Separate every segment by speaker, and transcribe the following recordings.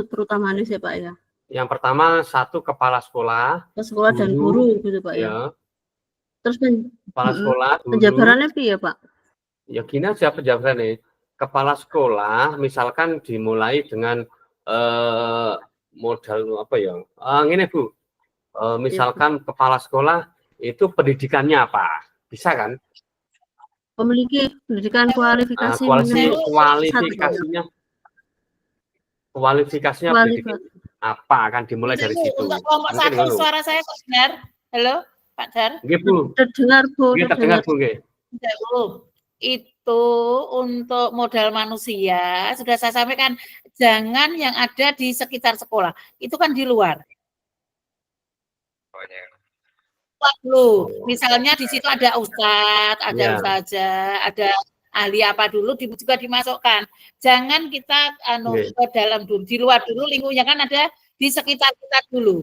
Speaker 1: terutama ini sih Pak ya.
Speaker 2: Yang pertama satu kepala sekolah,
Speaker 1: dan guru gitu Pak ya. Terus
Speaker 2: kepala sekolah,
Speaker 1: penjabarannya ya Pak?
Speaker 2: Ya gini aja penjabarannya. Kepala sekolah misalkan dimulai dengan modal apa ya? Ini Bu, misalkan kepala sekolah itu pendidikannya apa? Bisa kan?
Speaker 1: Memiliki pendidikan kualifikasi.
Speaker 2: Kualifikasinya pendidikan apa akan dimulai dari situ.
Speaker 3: Untuk kelompok satu suara saya kok benar. Halo Pak Dar.
Speaker 2: Nggih Bu.
Speaker 1: Terdengar Bu.
Speaker 2: Terdengar Bu nggih.
Speaker 3: Itu untuk modal manusia sudah saya sampaikan, jangan yang ada di sekitar sekolah, itu kan di luar. Misalnya di situ ada ustadz, ada ustazah, ada ahli apa dulu juga dimasukkan. Jangan kita ke dalam dulu, di luar dulu, lingkungannya kan ada di sekitar kita dulu.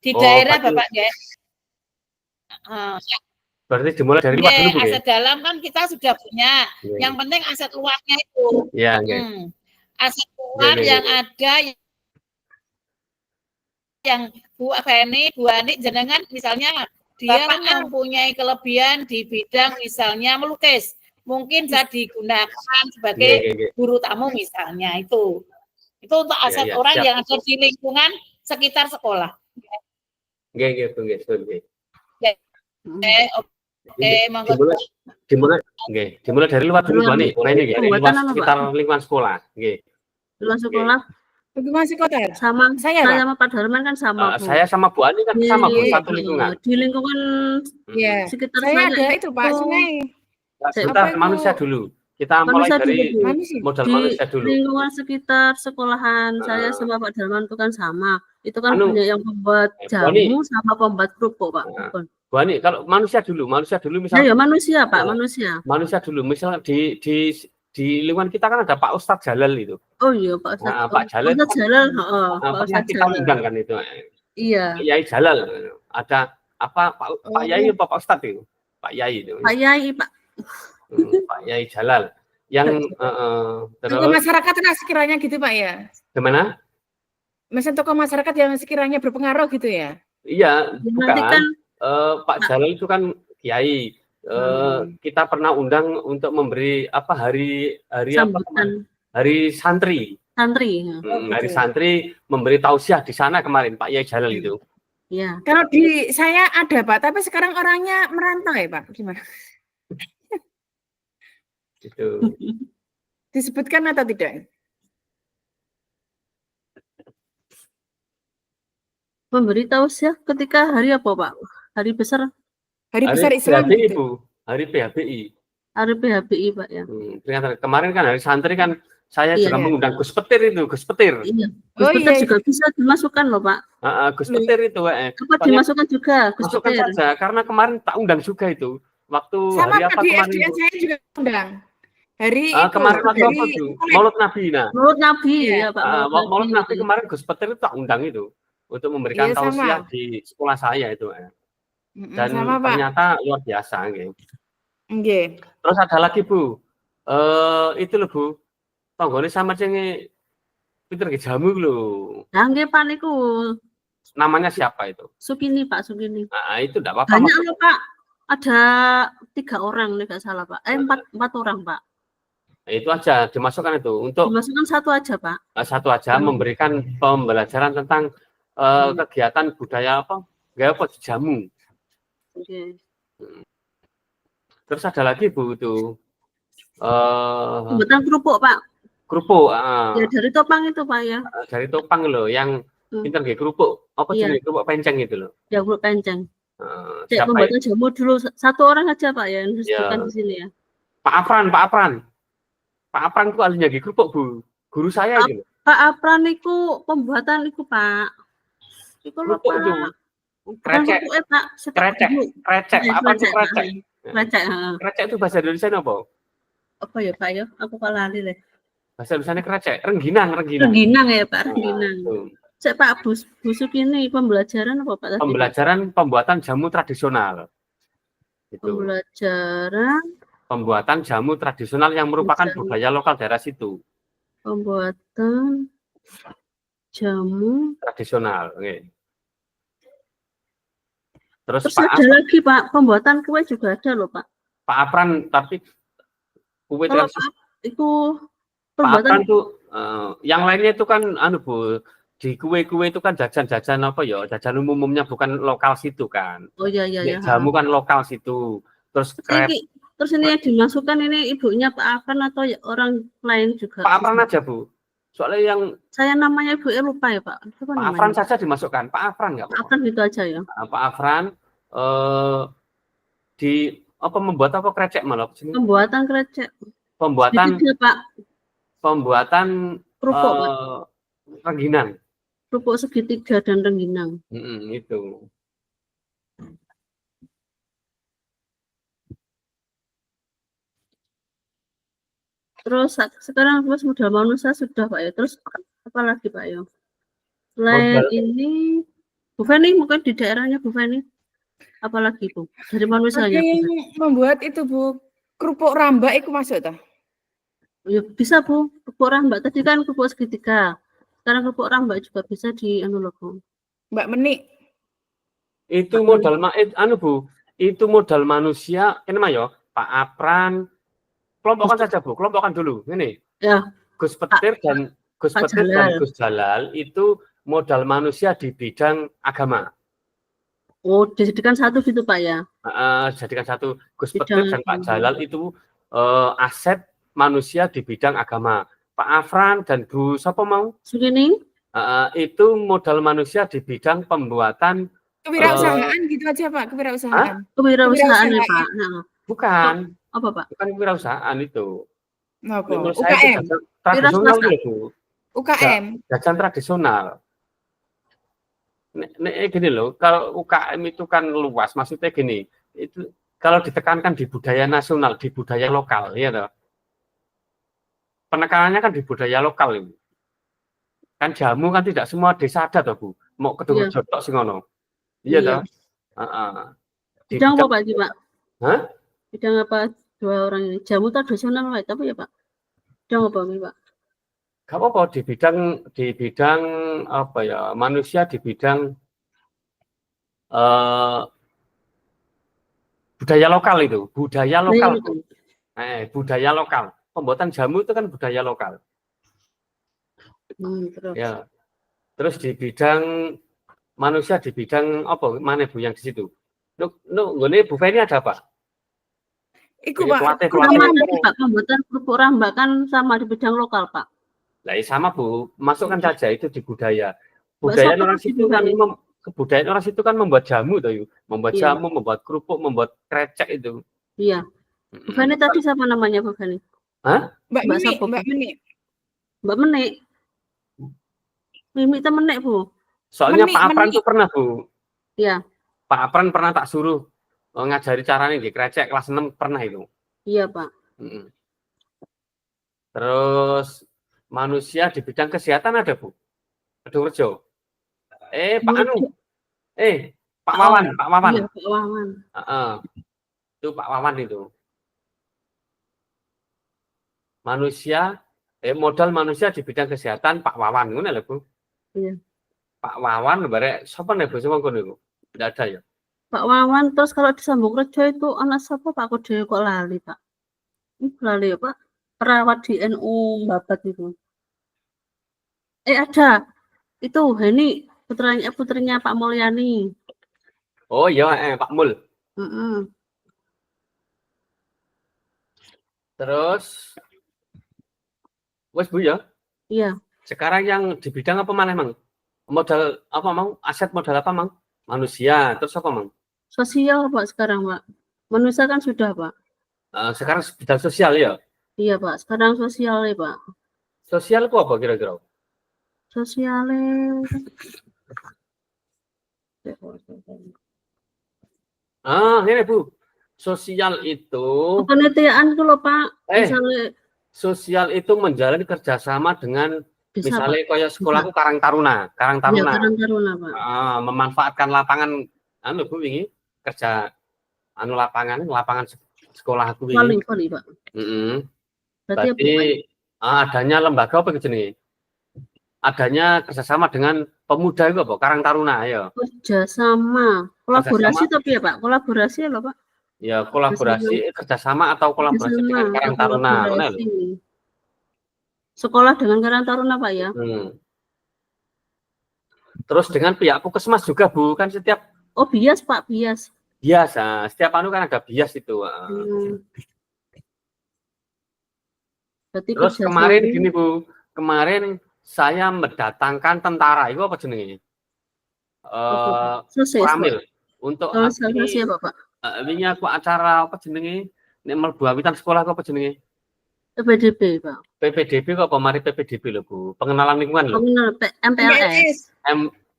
Speaker 3: Di daerah Bapak ya.
Speaker 2: Berarti dimulai dari luar dulu Bu.
Speaker 3: Aset dalam kan kita sudah punya. Yang penting aset luarnya itu. Aset luar yang ada yang Bu Feni, Bu Ani jenengan misalnya dia mempunyai kelebihan di bidang misalnya melukis. Mungkin bisa digunakan sebagai guru tamu misalnya itu. Itu untuk aset orang yang ada di lingkungan sekitar sekolah.
Speaker 2: Dimulai dari luar dulu nih, sekitar lingkungan sekolah.
Speaker 1: Luar sekolah.
Speaker 3: Lingkungan sekolah.
Speaker 1: Sama saya sama Pak Darman kan sama.
Speaker 2: Saya sama Bu Ani kan sama Bu, satu lingkungan.
Speaker 1: Di lingkungan sekitar
Speaker 3: saya ada itu Pak Sungai.
Speaker 2: Kita manusia dulu. Kita mulai dari modal manusia dulu.
Speaker 1: Lingkungan sekitar sekolahan saya sama Pak Darman itu kan sama. Itu kan banyak yang pembuat jamu sama pembuat kerupuk Pak.
Speaker 2: Bu Ani, kalau manusia dulu misalnya.
Speaker 1: Ya manusia Pak,
Speaker 2: manusia dulu. Misalnya di lingkungan kita kan ada Pak Ustadz Jalal itu.
Speaker 1: Oh iya Pak Ustadz.
Speaker 2: Nah, Pak Jalal.
Speaker 1: Pak Ustadz
Speaker 2: kita undang kan itu.
Speaker 1: Iya.
Speaker 2: Pak Yai Jalal. Ada apa Pak Yai apa Pak Ustadz itu? Pak Yai itu.
Speaker 1: Pak Yai Pak.
Speaker 2: Pak Yai Jalal. Yang
Speaker 3: tokoh masyarakat kan sekiranya gitu Pak ya.
Speaker 2: Gimana?
Speaker 3: Misalnya tokoh masyarakat yang sekiranya berpengaruh gitu ya.
Speaker 2: Iya, bukan. Pak Jalal itu kan kiai. Kita pernah undang untuk memberi hari santri. Hari santri memberi tausiah di sana kemarin Pak Yai Jalal itu.
Speaker 1: Iya.
Speaker 3: Kalau di saya ada Pak, tapi sekarang orangnya merantau ya Pak. Gimana?
Speaker 2: Itu.
Speaker 3: Disebutkan atau tidak?
Speaker 1: Memberi tausiah ketika hari apa Pak? Hari besar.
Speaker 3: Hari besar Islam
Speaker 2: PHBI, Bu. Hari PHBI.
Speaker 1: Hari PHBI Pak ya.
Speaker 2: Kemarin kan hari santri kan saya juga mengundang Gus Petir itu, Gus Petir.
Speaker 1: Iya. Gus Petir juga bisa dimasukkan loh Pak.
Speaker 2: Gus Petir itu.
Speaker 1: Apa dimasukkan juga Gus Petir?
Speaker 2: Saja, karena kemarin tak undang juga itu. Waktu
Speaker 3: sama
Speaker 2: hari apa kemarin?
Speaker 3: Sama saya juga undang. Hari
Speaker 2: kemarin waktu Maulid Nabi.
Speaker 1: Maulid Nabi ya Pak.
Speaker 2: Maulid Nabi kemarin Gus Petir itu tak undang itu untuk memberikan tausiah di sekolah saya itu. Dan ternyata luar biasa gitu. Terus ada lagi Bu, itu loh Bu, tonggone sama jenenge pinter jamu lho.
Speaker 1: Nah, nggih Pak niku.
Speaker 2: Namanya siapa itu?
Speaker 1: Sukini Pak, Sukini.
Speaker 2: Nah, itu enggak apa-apa.
Speaker 1: Banyak loh Pak. Ada 3 orang nih, nggak salah Pak. 4 orang Pak.
Speaker 2: Nah, itu aja dimasukkan itu untuk.
Speaker 1: Dimasukkan 1 aja Pak.
Speaker 2: 1 aja memberikan pembelajaran tentang kegiatan budaya apa? Gaya apa jamu.
Speaker 1: Oke.
Speaker 2: Terus ada lagi Bu itu.
Speaker 1: Pembuatan kerupuk Pak.
Speaker 2: Kerupuk.
Speaker 1: Ya dari Topang itu Pak ya.
Speaker 2: Dari Topang loh, yang pinter nggih kerupuk. Apa jenis kerupuk penceng itu loh?
Speaker 1: Ya kerupuk penceng. Pembuatan jamu dulu 1 orang aja Pak ya yang disebutkan di sini ya.
Speaker 2: Pak Apran itu ahlinya nggih kerupuk Bu. Guru saya itu.
Speaker 1: Pak Apran itu pembuatan itu Pak. Itu lho Pak.
Speaker 2: Krecek. Krecek. Krecek itu bahasa Indonesia apa?
Speaker 1: Apa ya Pak ya? Aku kok lali deh.
Speaker 2: Bahasa Indonesia krecek, rengginang.
Speaker 1: Rengginang ya Pak, rengginang. Cek Pak Busuk ini pembelajaran apa Pak tadi?
Speaker 2: Pembelajaran pembuatan jamu tradisional. Itu. Pembuatan jamu tradisional yang merupakan budaya lokal daerah situ.
Speaker 1: Pembuatan Jamu
Speaker 2: tradisional, okay.
Speaker 1: Terus ada lagi Pak, pembuatan kue juga ada loh Pak.
Speaker 2: Pak Apran, tapi kue
Speaker 1: kalau itu pembuatan
Speaker 2: Pak Apran tuh yang lainnya itu kan Bu, di kue-kue itu kan jajan-jajan apa ya, jajan umumnya bukan lokal situ kan.
Speaker 1: Oh iya.
Speaker 2: Jamu kan lokal situ. Terus
Speaker 1: terus ini yang dimasukkan ini ibunya Pak Apran atau orang lain juga?
Speaker 2: Pak Apran aja Bu. Soalnya yang
Speaker 1: saya namanya Ibu lupa ya Pak.
Speaker 2: Pak Afran saja dimasukkan. Pak Afran nggak?
Speaker 1: Pak Afran gitu aja ya.
Speaker 2: Pak Afran di apa membuat apa krecek malah?
Speaker 1: Pembuatan krecek.
Speaker 2: Pembuatan
Speaker 1: Pak.
Speaker 2: Pembuatan
Speaker 1: kerupuk
Speaker 2: rengginang.
Speaker 1: Kerupuk segitiga dan rengginang.
Speaker 2: Itu.
Speaker 1: Terus sekarang modal manusia sudah Pak ya. Terus apa lagi Pak ya? Selain ini, Bu Feni mungkin di daerahnya Bu Feni. Apalagi Bu? Dari manusianya.
Speaker 4: Ada yang membuat itu Bu, kerupuk rambak itu masuk toh?
Speaker 1: Ya bisa Bu, kerupuk rambak tadi kan kerupuk segitiga. Sekarang kerupuk rambak juga bisa di Bu.
Speaker 4: Mbak Menik.
Speaker 2: Itu modal Bu, itu modal manusia, ini mah ya, Pak Apran. Kelompokkan saja Bu, kelompokkan dulu. Ini.
Speaker 1: Ya.
Speaker 2: Gus Petir dan Gus Jalal itu modal manusia di bidang agama.
Speaker 1: Oh, dijadikan satu gitu Pak ya?
Speaker 2: Jadikan satu. Gus Petir dan Pak Jalal itu aset manusia di bidang agama. Pak Afran dan Bu siapa mau?
Speaker 1: Sugini?
Speaker 2: Itu modal manusia di bidang pembuatan
Speaker 4: kewirausahaan gitu aja Pak, kewirausahaan.
Speaker 1: Kewirausahaan ya Pak.
Speaker 2: Nah. Bukan.
Speaker 1: Apa Pak?
Speaker 2: Bukan kewirausahaan itu.
Speaker 4: Menurut saya
Speaker 2: itu tradisional itu.
Speaker 4: UKM.
Speaker 2: Jajan tradisional. Gini loh, kalau UKM itu kan luas, maksudnya gini, itu kalau ditekankan di budaya nasional, di budaya lokal, ya toh. Penekanannya kan di budaya lokal ini. Kan jamu kan tidak semua desa ada toh Bu. Mau kedua jotok sing ngono. Iya toh.
Speaker 1: Bidang apa Pak Pak?
Speaker 2: Hah?
Speaker 1: Bidang apa dua orang ini? Jamu tradisional Pak, tapi ya Pak. Bidang apa Pak?
Speaker 2: Gak apa-apa di bidang apa ya, manusia di bidang budaya lokal itu, budaya lokal. Budaya lokal. Pembuatan jamu itu kan budaya lokal.
Speaker 1: Terus.
Speaker 2: Ya. Terus di bidang manusia di bidang apa? Mana Bu yang di situ? Ini Bu Feni ada apa?
Speaker 4: Iku Pak.
Speaker 1: Pak, pembuatan kerupuk rambak kan sama di bidang lokal Pak.
Speaker 2: Lah sama Bu, masukkan saja itu di budaya. Budaya orang situ kan kebudayaan orang situ kan membuat jamu toh, membuat jamu, membuat kerupuk, membuat krecek itu.
Speaker 1: Iya. Bu Feni tadi siapa namanya Bu Feni?
Speaker 2: Hah?
Speaker 4: Mbak Menik.
Speaker 1: Mbak Menik. Mimi Menik Bu.
Speaker 2: Soalnya Pak Apran itu pernah Bu.
Speaker 1: Iya.
Speaker 2: Pak Apran pernah tak suruh ngajari caranya di krecek kelas 6 pernah itu.
Speaker 1: Iya Pak.
Speaker 2: Terus manusia di bidang kesehatan ada Bu. Kedungrejo. Pak Anu. Pak Wawan.
Speaker 1: Iya, Pak Wawan.
Speaker 2: Itu Pak Wawan itu. Manusia, modal manusia di bidang kesehatan Pak Wawan, ngono lho Bu.
Speaker 1: Iya.
Speaker 2: Pak Wawan barek sapa nek basa mongko niku? Tidak ada ya.
Speaker 1: Pak Wawan, terus kalau di Sambung Rejo itu anak siapa Pak? Aku dhewe kok lali Pak. Lali ya Pak. Perawat di NU Babat itu. Ada. Itu Heni, putrinya Pak Mulyani.
Speaker 2: Oh iya, Pak Mul. Terus wes Bu ya?
Speaker 1: Iya.
Speaker 2: Sekarang yang di bidang apa mana Mang? Modal apa Mang? Aset modal apa Mang? Manusia, terus apa Mang?
Speaker 1: Sosial Pak sekarang Pak. Manusia kan sudah Pak.
Speaker 2: Sekarang bidang sosial ya?
Speaker 1: Iya Pak, sekarang sosial ya Pak.
Speaker 2: Sosial itu apa kira-kira?
Speaker 1: Sosialnya.
Speaker 2: Ini Bu. Sosial itu.
Speaker 1: Kepanitiaan itu loh Pak. Misalnya.
Speaker 2: Sosial itu menjalin kerjasama dengan misalnya kayak sekolahku Karang Taruna. Karang Taruna.
Speaker 1: Ya, Karang Taruna Pak.
Speaker 2: Memanfaatkan lapangan, Bu ini kerja lapangan sekolah aku ini.
Speaker 1: Voli Pak.
Speaker 2: Berarti adanya lembaga apa gitu nih? adanya kerjasama dengan pemuda itu apa? Karang Taruna ya.
Speaker 1: Kerjasama, kolaborasi tapi ya Pak, kolaborasi ya Pak.
Speaker 2: Ya kolaborasi, kerjasama atau kolaborasi dengan Karang Taruna, mana lho?
Speaker 1: Sekolah dengan Karang Taruna Pak ya.
Speaker 2: Terus dengan pihak Puskesmas juga Bu, kan setiap.
Speaker 1: Oh bias Pak, bias.
Speaker 2: Biasa, setiap anu kan ada bias itu. Terus kemarin gini Bu, kemarin saya mendatangkan tentara, itu apa jenenge? Koramil untuk ini aku acara apa jenenge? Nek mlebu awitan sekolah apa jenenge?
Speaker 1: PPDB Pak.
Speaker 2: PPDB kok apa mari PPDB lho Bu, pengenalan lingkungan lho.
Speaker 1: MPLS.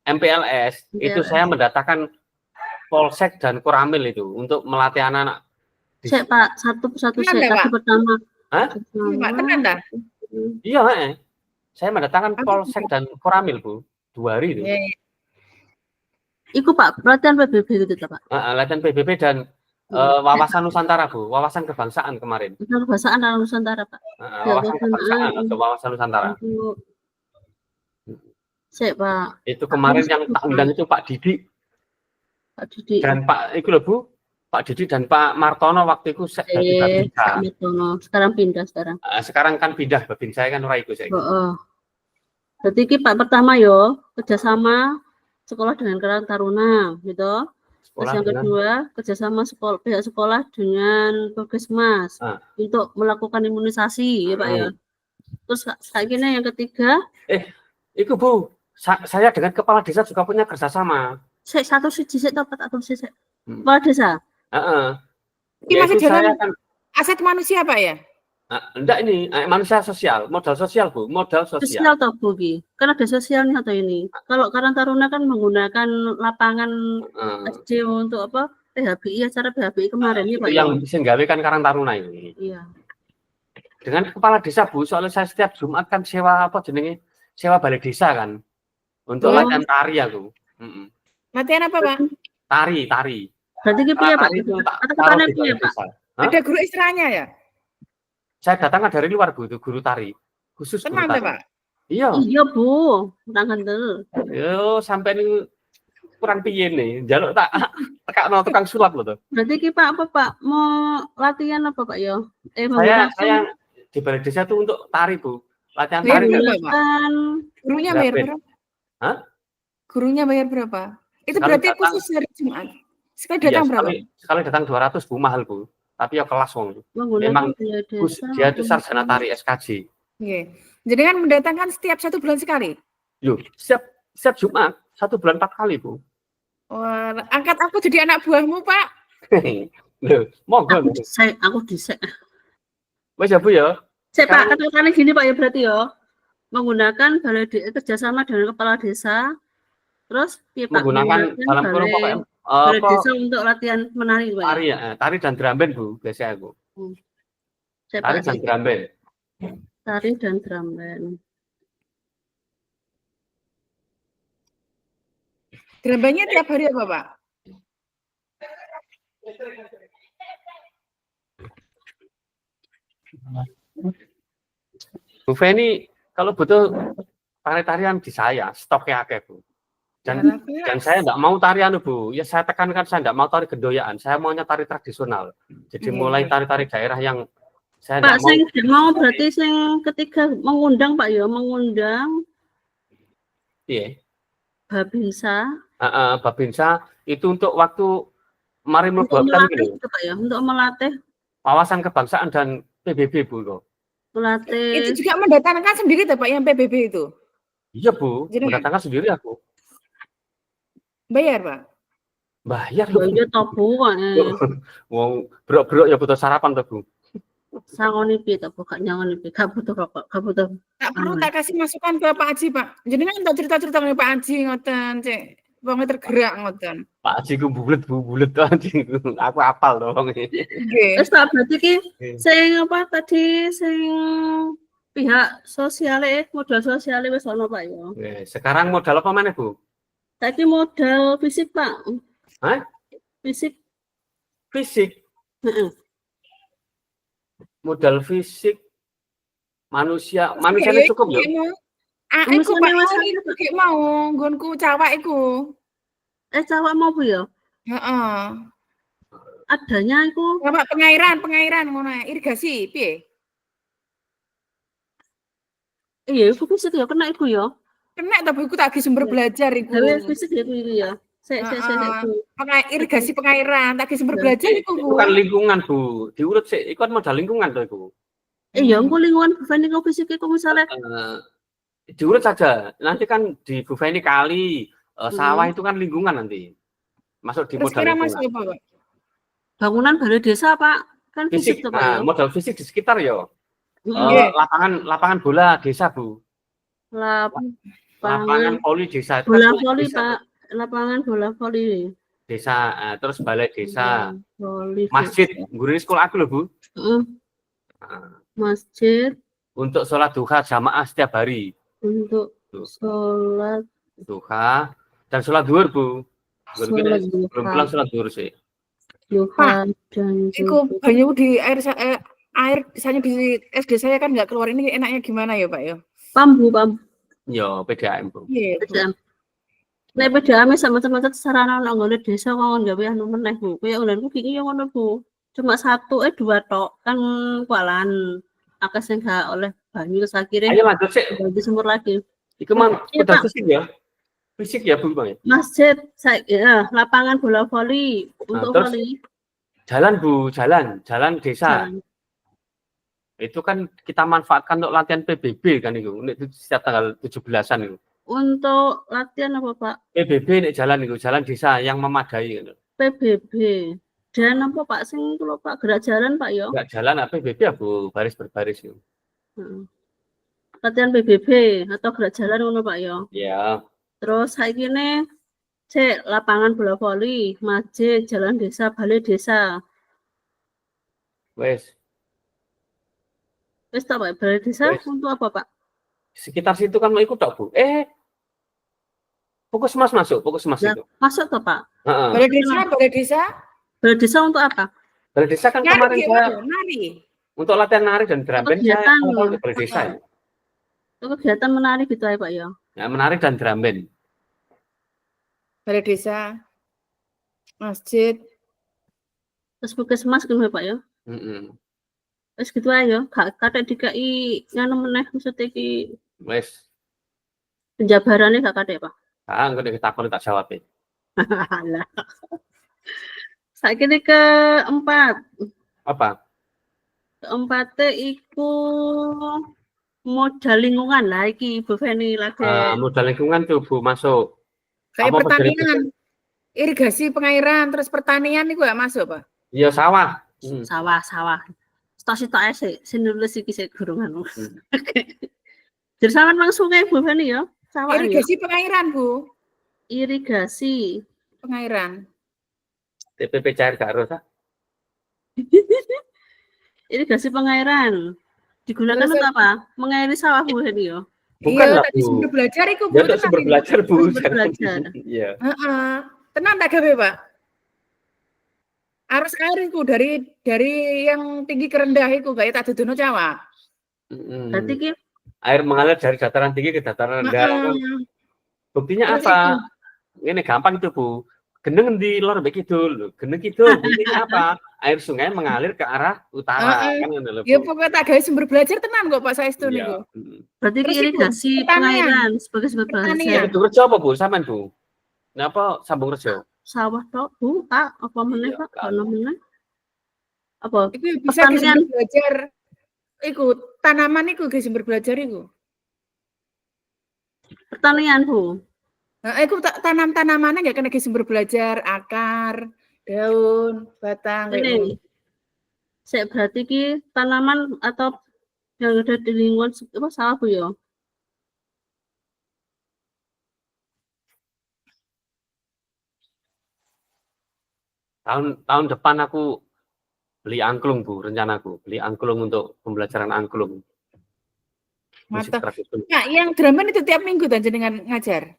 Speaker 2: MPLS itu saya mendatangkan Polsek dan Koramil itu untuk melatih anak-anak.
Speaker 1: Cek Pak, satu kali pertama.
Speaker 2: Hah?
Speaker 4: Pak, tenang dah.
Speaker 2: Iya, saya mendatangkan Polsek dan Koramil Bu, 2 hari itu.
Speaker 1: Iku Pak, pelatihan PBB itu Pak.
Speaker 2: Latihan PBB dan wawasan Nusantara Bu, wawasan kebangsaan kemarin.
Speaker 1: Kebangsaan dan Nusantara Pak.
Speaker 2: Wawasan kebangsaan atau wawasan Nusantara.
Speaker 1: Cek Pak.
Speaker 2: Itu kemarin yang tak undang itu Pak Didi.
Speaker 1: Pak Didi.
Speaker 2: Dan Pak itu loh Bu, Pak Didi dan Pak Martono waktu itu
Speaker 1: Pak Martono. Sekarang pindah sekarang.
Speaker 2: Sekarang kan pindah, babin saya kan ora iku saya.
Speaker 1: Jadi ini Pak pertama yo kerjasama sekolah dengan Karang Taruna, gitu. Terus yang kedua kerjasama pihak sekolah dengan Puskesmas untuk melakukan imunisasi, ya Pak ya. Terus kayak gini yang ketiga.
Speaker 2: Itu Bu, saya dengan kepala desa juga punya kerjasama.
Speaker 1: Satu siji kepala desa.
Speaker 4: Ini masih jalan aset manusia Pak ya?
Speaker 2: Enggak, ini manusia sosial, modal sosial Bu, modal sosial.
Speaker 1: Sosial toh Bu, kan ada sosialnya atau ini. Kalau Karang Taruna kan menggunakan lapangan SD untuk apa? PHBI, acara PHBI kemarin ya Pak.
Speaker 2: Yang gawe kan Karang Taruna ini.
Speaker 1: Iya.
Speaker 2: Dengan kepala desa Bu, soalnya saya setiap Jumat kan sewa apa jenenge? Sewa balai desa kan. Untuk latihan tari aku.
Speaker 4: Latihan apa Pak?
Speaker 2: Tari.
Speaker 1: Berarti gitu ya Pak?
Speaker 4: Ada guru istilahnya ya?
Speaker 2: Saya datangkan dari luar Bu, itu guru tari. Khusus guru tari.
Speaker 4: Pak?
Speaker 2: Iya
Speaker 1: Bu, tangan dulu.
Speaker 2: Yo, sampai ini kurang piye nih. Jaluk tak tekakno tukang sulap loh tuh.
Speaker 1: Berarti ki Pak apa Pak? Mau latihan apa Pak yo?
Speaker 2: Saya di balai desa tuh untuk tari Bu. Latihan tari.
Speaker 4: Gurunya bayar berapa?
Speaker 2: Hah?
Speaker 4: Gurunya bayar berapa? Itu berarti khusus hari Jumat. Sekali datang berapa?
Speaker 2: Sekali datang 200 Bu, mahal Bu. Tapi ya kelas wong. Memang dia itu sarjana tari SKJ.
Speaker 4: Jadi kan mendatangkan setiap 1 bulan sekali?
Speaker 2: Loh, setiap Jumat 1 bulan 4 kali Bu.
Speaker 4: Wah, angkat aku jadi anak buahmu Pak.
Speaker 2: Loh, monggo.
Speaker 1: Aku disek.
Speaker 2: Wes ya Bu ya.
Speaker 1: Pak, katakannya gini Pak ya berarti ya. Menggunakan kerjasama dengan kepala desa. Terus
Speaker 2: menggunakan dalam kurung
Speaker 1: balai desa untuk latihan menari Pak.
Speaker 2: Tari ya, tari dan drum band Bu, biasa aku. Tari dan drum band.
Speaker 1: Tari dan drum band.
Speaker 4: Drum bandnya tiap hari apa Pak?
Speaker 2: Bu Feni, kalau butuh tari-tarian di saya, stoknya akeh Bu. Dan saya enggak mau tarian Bu, ya saya tekankan saya enggak mau tari gendoyaan, saya maunya tari tradisional. Jadi mulai tari-tari daerah yang saya
Speaker 1: Pak, saya enggak mau berarti yang ketiga mengundang Pak ya, mengundang.
Speaker 2: Iya.
Speaker 1: Babinsa.
Speaker 2: Babinsa itu untuk waktu mari mlebu
Speaker 1: gitu Pak ya, untuk melatih
Speaker 2: wawasan kebangsaan dan PBB Bu kok.
Speaker 1: Melatih.
Speaker 4: Itu juga mendatangkan sendiri Pak yang PBB itu.
Speaker 2: Iya Bu, mendatangkan sendiri aku.
Speaker 4: Bayar Pak?
Speaker 2: Bayar loh.
Speaker 1: Iya toh Bu.
Speaker 2: Wong brok-brok ya butuh sarapan toh Bu.
Speaker 1: Sangoni piye toh Bu, gak nyangoni piye, gak butuh rokok, gak butuh.
Speaker 4: Tak perlu tak kasih masukan ke Pak Haji Pak. Jadi kan tak cerita-cerita ke Pak Haji ngoten, Cek. Wong tergerak ngoten.
Speaker 2: Pak Haji ku bulet tuh anjing. Aku apal dong.
Speaker 1: Wis tak berarti ki sing apa tadi sing pihak sosiale modal sosiale wis ono Pak ya.
Speaker 2: Sekarang modal apa mana Bu?
Speaker 1: Tadi modal fisik Pak.
Speaker 2: Hah?
Speaker 1: Fisik.
Speaker 2: Modal fisik manusianya cukup ya?
Speaker 4: Iku Pak iki mau nggonku cawak iku.
Speaker 1: Cawak mau Bu ya?
Speaker 4: Heeh.
Speaker 1: Adanya iku
Speaker 4: Cawak pengairan ngono irigasi piye?
Speaker 1: Iya, iku fisik ya kena iku ya.
Speaker 4: Kena ta Bu iku tak sumber belajar iku.
Speaker 1: Gawe fisik ya iku ya. Sik.
Speaker 4: Irigasi pengairan, tak sumber belajar iku Bu.
Speaker 2: Itu kan lingkungan Bu, diurut sih, itu kan modal lingkungan tuh iku.
Speaker 1: Iya, engko lingkungan Bu Feni kok fisik iku misalnya
Speaker 2: diurut saja. Nanti kan di Bu Feni kali sawah itu kan lingkungan nanti. Masuk di modal lingkungan.
Speaker 4: Masuk apa, Pak?
Speaker 1: Bangunan balai desa, Pak. Kan fisik tuh, Pak.
Speaker 2: Nah, modal fisik di sekitar ya. Lapangan bola desa, Bu. Lapangan voli desa.
Speaker 1: Bola voli, Pak. Lapangan bola voli.
Speaker 2: Desa, terus balai desa. Masjid, guru sekolah aku loh, Bu.
Speaker 1: Masjid.
Speaker 2: Untuk sholat duha jamaah setiap hari.
Speaker 1: Untuk sholat
Speaker 2: duha dan sholat duhur, Bu. Belum pulang sholat duhur sih.
Speaker 1: Duha dan
Speaker 4: iku banyu di air misalnya di SD saya kan nggak keluar, ini enaknya gimana ya Pak ya?
Speaker 1: Pam.
Speaker 2: Yo, PDAM Bu.
Speaker 1: Iya, PDAM. Nek PDAM sama teman-teman sarana nang ngene desa kok gawe anu meneh Bu. Kaya ulenku iki yo ngono Bu. Cuma 1 2 tok kan kualan. Akeh sing gak oleh banyu terus akhirnya.
Speaker 2: Ayo lanjut sih.
Speaker 1: Ganti sumur lagi.
Speaker 2: Iku mang udah fisik ya. Fisik ya Bu Bang.
Speaker 1: Masjid lapangan bola voli untuk voli.
Speaker 2: Jalan Bu, jalan desa. Itu kan kita manfaatkan untuk latihan PBB kan itu. Setiap tanggal 17-an itu.
Speaker 1: Untuk latihan apa, Pak?
Speaker 2: PBB nek jalan itu, jalan desa yang memadai gitu.
Speaker 1: PBB. Jalan apa Pak sing kalau Pak gerak jalan Pak ya?
Speaker 2: Enggak jalan apa PBB ya Bu, baris berbaris itu.
Speaker 1: Latihan PBB atau gerak jalan ngono Pak ya?
Speaker 2: Iya.
Speaker 1: Terus saiki ne lapangan bola voli, masjid, jalan desa, balai desa.
Speaker 2: Wes
Speaker 1: tak Pak, balai desa untuk apa Pak?
Speaker 2: Sekitar situ kan mau ikut tak Bu? Puskesmas masuk itu.
Speaker 1: Masuk toh Pak?
Speaker 4: Balai desa?
Speaker 1: Balai desa untuk apa?
Speaker 2: Balai desa kan kemarin saya
Speaker 4: nari.
Speaker 2: Untuk latihan nari dan drum band saya ke balai desa.
Speaker 1: Untuk kegiatan menari gitu ya Pak ya?
Speaker 2: Ya, menari dan drum band.
Speaker 4: Balai desa, masjid,
Speaker 1: terus puskesmas gitu Pak ya? Wes gitu aja, kata dikai nganu meneh maksudnya iki.
Speaker 2: Wes.
Speaker 1: Penjabarannya gak kate, Pak.
Speaker 2: Engko nek takon tak jawab.
Speaker 1: Alah. Saiki keempat.
Speaker 2: Apa?
Speaker 1: Keempatnya iku modal lingkungan lah iki Bu Feni lagi.
Speaker 2: Modal lingkungan tuh Bu masuk.
Speaker 4: Kayak pertanian, irigasi pengairan, terus pertanian itu gak masuk Pak?
Speaker 2: Iya sawah.
Speaker 1: Sawah. Stok-stoke sing nulis iki sik gurungan. Jadi sampean nang sungai Bu Feni ya? Sawah.
Speaker 4: Irigasi pengairan Bu.
Speaker 1: Irigasi
Speaker 4: pengairan.
Speaker 2: TPP cair gak harus ah?
Speaker 1: Irigasi pengairan digunakan untuk apa? Mengairi sawah Bu Feni ya?
Speaker 2: Bukan lah Bu.
Speaker 4: Sumber belajar itu
Speaker 2: Bu. Ya sumber belajar Bu.
Speaker 1: Sumber belajar.
Speaker 2: Iya.
Speaker 4: Tenang tak gawe Pak? Arus air itu dari yang tinggi ke rendah itu kayak tak dudono Jawa.
Speaker 1: Berarti ki
Speaker 2: air mengalir dari dataran tinggi ke dataran rendah. Buktinya apa? Ini gampang itu Bu. Geneng di lor kidul. Geneng kidul buktinya apa? Air sungai mengalir ke arah utara kan ngono lho.
Speaker 4: Ya pokoknya tak gawe sumber belajar tenan kok Pak Saestu niku.
Speaker 1: Berarti irigasi pengairan sebagai sumber belajar.
Speaker 2: Itu kerja apa Bu? Sampean Bu? Napa sambung kerja?
Speaker 1: Sawah tok Bu, Pak, apa meneh Pak? Ono meneh. Apa?
Speaker 4: Itu bisa sumber belajar. Iku tanaman iku ge sumber belajar iku.
Speaker 1: Pertanian Bu.
Speaker 4: Iku tanam-tanamannya nggak kena sumber belajar, akar, daun, batang.
Speaker 1: Ini. Saya berarti ki tanaman atau yang ada di lingkungan apa sawah Bu ya?
Speaker 2: Tahun depan aku beli angklung Bu, rencanaku beli angklung untuk pembelajaran angklung.
Speaker 4: Mantap. Nah, yang drum band itu tiap minggu dan jenengan ngajar.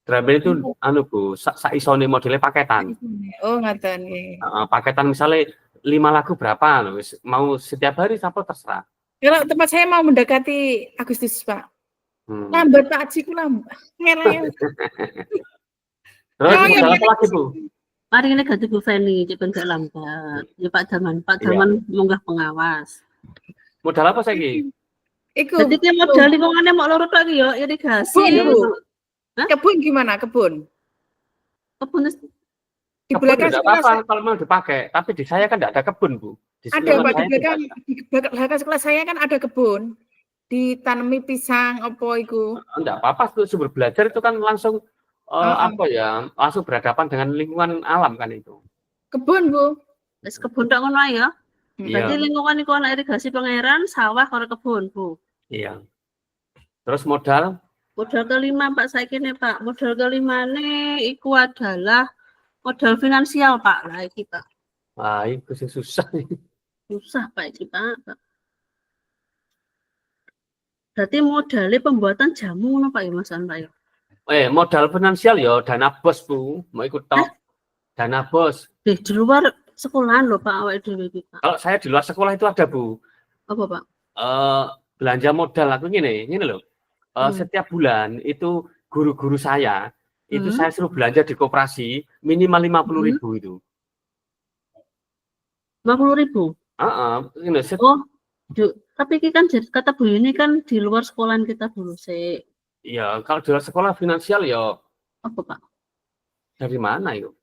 Speaker 2: Drum band itu anu Bu, saisone modelnya paketan.
Speaker 4: Oh, ngaten nggih.
Speaker 2: Paketan misalnya 5 lagu berapa mau setiap hari sampai terserah.
Speaker 4: Kalau tempat saya mau mendekati Agustus Pak. Lambat Pak Haji ku lambat. Ngel.
Speaker 2: Terus modal apa lagi, Bu?
Speaker 1: Mari ini ganti Bu Feni, cepet gak lambat. Ya Pak Daman munggah pengawas.
Speaker 2: Modal apa saiki?
Speaker 4: Iku.
Speaker 1: Jadi dia modal lingkungannya mau lurut lagi ya, irigasi.
Speaker 4: Kebun gimana? Kebun
Speaker 2: di belakang tidak apa-apa kalau mau dipakai, tapi di saya kan tidak ada kebun, Bu.
Speaker 4: Ada Pak, di belakang sekolah saya kan ada kebun, ditanami pisang, apa itu?
Speaker 2: Enggak apa-apa, itu sumber belajar itu kan langsung langsung berhadapan dengan lingkungan alam kan itu.
Speaker 4: Kebun, Bu.
Speaker 1: Wis kebun tak ngono ya. Berarti lingkungan iku ana irigasi pangeran, sawah karo kebun, Bu.
Speaker 2: Iya. Terus modal
Speaker 1: kelima Pak saiki nih Pak. Modal kelima nih iku adalah modal finansial Pak. Lah iki Pak.
Speaker 2: Wah, itu susah.
Speaker 1: Susah Pak iki Pak. Berarti modalnya pembuatan jamu ngono Pak ya Mas Anta ya.
Speaker 2: Modal finansial ya dana bos, Bu. Mau ikut tok. Dana bos.
Speaker 1: Di luar sekolahan loh Pak awake dhewe iki Pak.
Speaker 2: Kalau saya di luar sekolah itu ada, Bu.
Speaker 1: Apa Pak?
Speaker 2: Belanja modal aku gini loh. Setiap bulan itu guru-guru saya itu saya suruh belanja di koperasi minimal 50.000 itu.
Speaker 1: 50.000. Tapi ini kan kata Bu ini kan di luar sekolahan kita dulu sih.
Speaker 2: Iya, kalau di luar sekolah finansial ya.
Speaker 1: Apa Pak?
Speaker 2: Dari mana itu?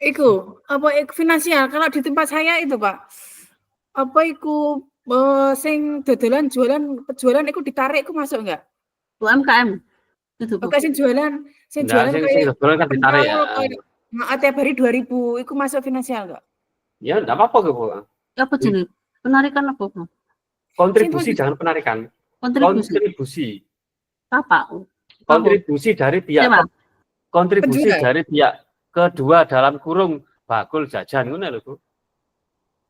Speaker 4: Iku finansial. Kalau di tempat saya itu Pak, apa iku sing dodolan jualan iku ditarik iku masuk enggak?
Speaker 1: UMKM. Itu Bu.
Speaker 4: Oke, sing jualan
Speaker 2: kayak kan ditarik ya.
Speaker 4: Tiap hari 2.000 iku masuk finansial enggak?
Speaker 2: Ya enggak apa-apa kok, Bu.
Speaker 1: Apa jenis? Penarikan apa, Bu?
Speaker 2: Kontribusi jangan penarikan. Kontribusi.
Speaker 1: Apa?
Speaker 2: Kontribusi dari pihak dari pihak kedua dalam kurung bakul jajan ngono lho, Bu.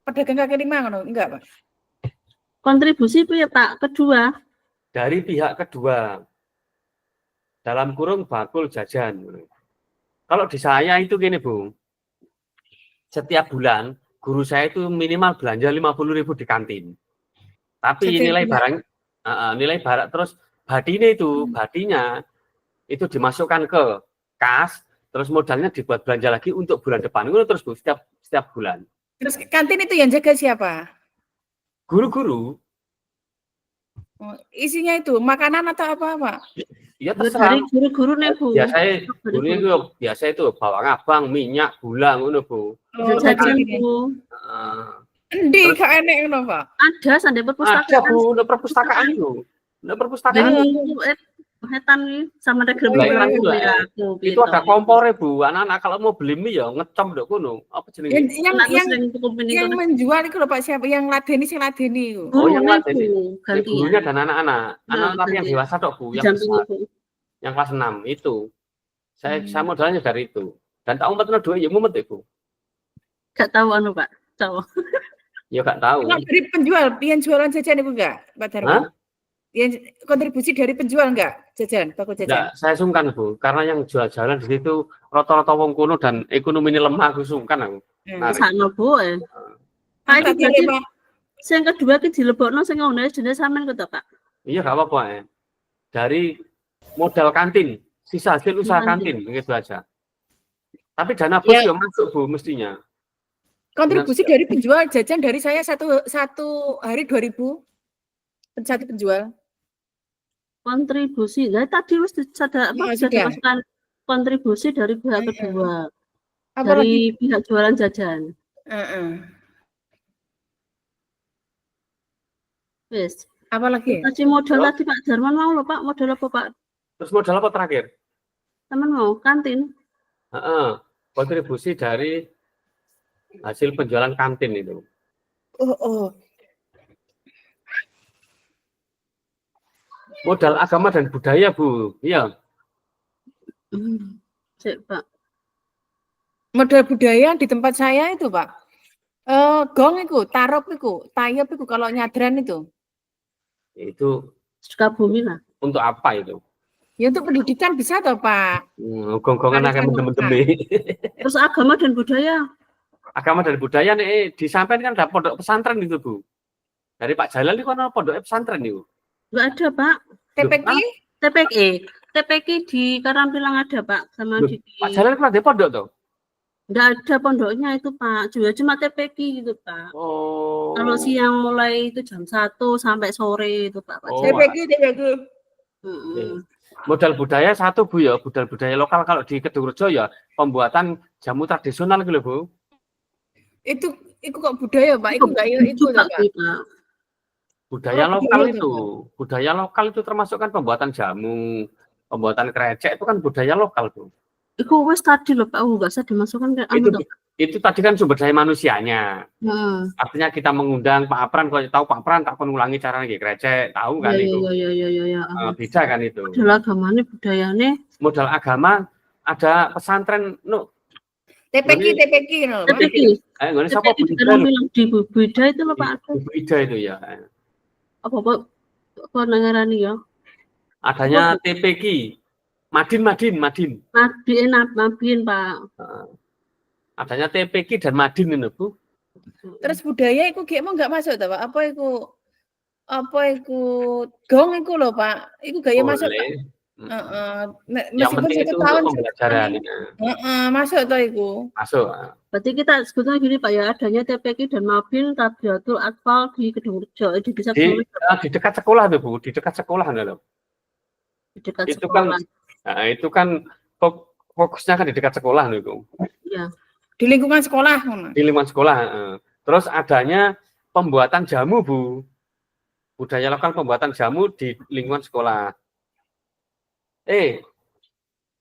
Speaker 4: Pedagang kaki lima ngono, enggak, Pak?
Speaker 1: Kontribusi itu ya Pak, kedua.
Speaker 2: Dari pihak kedua dalam kurung bakul jajan. Kalau di saya itu gini, Bu. Setiap bulan guru saya itu minimal belanja 50.000 di kantin. Tapi nilai barang terus badinya itu dimasukkan ke kas, terus modalnya dibuat belanja lagi untuk bulan depan. Itu terus Bu, setiap bulan.
Speaker 4: Terus kantin itu yang jaga siapa?
Speaker 2: Guru-guru.
Speaker 4: Isinya itu makanan atau apa, Pak?
Speaker 2: Ya terserah.
Speaker 1: Dari guru-guru nih, Bu.
Speaker 2: Biasa itu bawang abang, minyak, gula ngono, Bu.
Speaker 1: Jajan, Bu.
Speaker 4: Endi gak enek ngono, Pak?
Speaker 1: Ada sandai perpustakaan.
Speaker 2: Ada, Bu, ada perpustakaan itu. Ada perpustakaan.
Speaker 1: Hetan nih sama ada
Speaker 2: itu ada kompornya, Bu. Anak-anak kalau mau beli mie ya ngecom ndok kono. Apa jenenge?
Speaker 4: Yang menjual itu lho Pak, siapa yang ladeni sing ladeni itu.
Speaker 2: Oh, yang ladeni. Gurunya dan anak-anak. Anak-anak yang dewasa tok, Bu, yang besar. Yang kelas 6 itu. Saya modalnya dari itu. Dan tak umpetno duit ya mumet itu.
Speaker 1: Gak tahu anu, Pak. Tahu.
Speaker 2: Ya gak tahu.
Speaker 4: Kalau dari penjual, yang jualan jajan itu enggak, Pak Darman? Yang kontribusi dari penjual enggak jajan, toko jajan?
Speaker 2: Enggak, saya sungkan, Bu, karena yang jual-jualan di situ rata-rata wong kuno dan ekonomi ini lemah, aku sungkan aku.
Speaker 1: Sana, Bu. Kayak tadi sing kedua ki dilebokno sing ngono jenis sampean kok, Pak.
Speaker 2: Iya, gak apa-apa. Dari modal kantin, sisa hasil usaha kantin, begitu aja. Tapi dana bos ya masuk, Bu, mestinya.
Speaker 4: Kontribusi dari penjual jajan dari saya satu hari 2.000 satu penjual.
Speaker 1: Kontribusi, nah tadi wis dimasukkan kontribusi dari pihak kedua, dari pihak jualan jajan. Wis.
Speaker 4: Apalagi?
Speaker 1: Tadi modal tadi Pak Darman mau loh Pak, modal apa Pak?
Speaker 2: Terus modal apa terakhir?
Speaker 1: Teman mau kantin.
Speaker 2: Kontribusi dari hasil penjualan kantin itu. Modal agama dan budaya, Bu. Iya.
Speaker 1: Cek, Pak.
Speaker 4: Modal budaya di tempat saya itu, Pak. Gong itu, tarop itu, tayep itu kalau nyadran itu.
Speaker 2: Itu
Speaker 1: Sukabumi lah.
Speaker 2: Untuk apa itu?
Speaker 4: Ya untuk pendidikan bisa toh, Pak.
Speaker 2: Gong-gongan akan temen-temen.
Speaker 1: Terus agama dan budaya.
Speaker 2: Agama dan budaya nih disampaikan kan ada pondok pesantren itu, Bu. Dari Pak Jalal itu kan pondok pesantren itu.
Speaker 1: Enggak ada, Pak.
Speaker 4: TPQ?
Speaker 1: TPK di Karampilang ada Pak, sama
Speaker 2: Loh,
Speaker 1: di
Speaker 2: Pak Jalil pernah di pondok tuh?
Speaker 1: Enggak ada pondoknya itu Pak, cuma TPK gitu Pak.
Speaker 2: Oh.
Speaker 1: Kalau siang mulai itu jam 1 sampai sore itu Pak.
Speaker 2: Oh,
Speaker 4: TPK.
Speaker 2: Modal budaya satu Bu ya, budal budaya lokal kalau di Kedungrejo ya pembuatan jamu tradisional gitu Bu.
Speaker 4: Itu kok budaya Pak? Itu enggak ya itu Pak.
Speaker 2: Budaya lokal itu, budaya lokal itu termasuk kan pembuatan jamu, pembuatan krecek itu kan budaya lokal Bu.
Speaker 1: Itu wes tadi loh Pak, enggak usah dimasukkan ke
Speaker 2: itu tadi kan sumber daya manusianya. Artinya kita mengundang Pak Apran, kalau tahu Pak Apran tak akan ulangi cara nggih krecek, tahu kan itu.
Speaker 1: Iya.
Speaker 2: Beda kan itu.
Speaker 1: Modal agamanya, budayanya.
Speaker 2: Modal agama ada pesantren
Speaker 4: TPK no.
Speaker 1: TPK.
Speaker 2: Ngene sapa Bu
Speaker 1: di Bida itu loh Pak.
Speaker 2: Bu Ida itu ya.
Speaker 1: Apa ngarani ya?
Speaker 2: Adanya TPK. Madin.
Speaker 1: Madin Pak.
Speaker 2: Adanya TPK dan Madin ini Bu.
Speaker 4: Terus budaya itu kayak mau nggak masuk tak Pak? Apa itu gong itu loh Pak? Itu gaya masuk Pak. Meskipun
Speaker 2: itu
Speaker 4: tahun
Speaker 2: pembelajaran.
Speaker 4: Masuk toh itu.
Speaker 2: Masuk.
Speaker 1: Berarti kita sebetulnya gini Pak ya, adanya TPK dan Mabin Tabiatul Atfal di Kedungrejo di desa
Speaker 2: di dekat sekolah tuh Bu, di dekat sekolah loh.
Speaker 1: Di dekat
Speaker 2: itu
Speaker 1: sekolah.
Speaker 2: Itu kan fokusnya kan di dekat sekolah itu.
Speaker 4: Iya. Di lingkungan sekolah.
Speaker 2: Di lingkungan sekolah. Terus adanya pembuatan jamu Bu. Budaya lokal pembuatan jamu di lingkungan sekolah.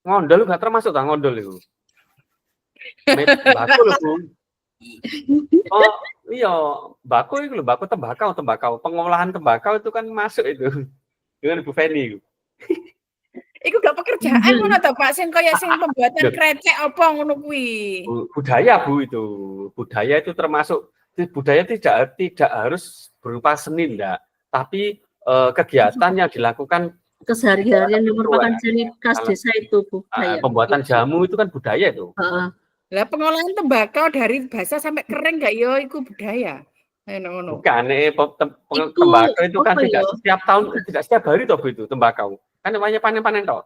Speaker 2: Ngondol nggak termasuk tak ngondol itu? Bako loh Bu. Oh iya, bako itu loh, bako tembakau. Pengolahan tembakau itu kan masuk itu dengan Bu Feni.
Speaker 4: Iku gak pekerjaan ngono ta Pak, sing kaya sing pembuatan krecek apa ngono kuwi.
Speaker 2: Budaya Bu itu. Budaya itu termasuk budaya tidak harus berupa seni enggak, tapi kegiatan yang dilakukan
Speaker 1: keseharian yang merupakan ciri khas desa itu budaya.
Speaker 2: Pembuatan jamu itu kan budaya itu.
Speaker 4: Lah pengolahan tembakau dari basah sampai kering gak yo iku budaya. Ngono.
Speaker 2: Bukan tembakau itu kan tidak setiap tahun, tidak setiap hari toh Bu itu tembakau. Kan namanya panen-panen toh.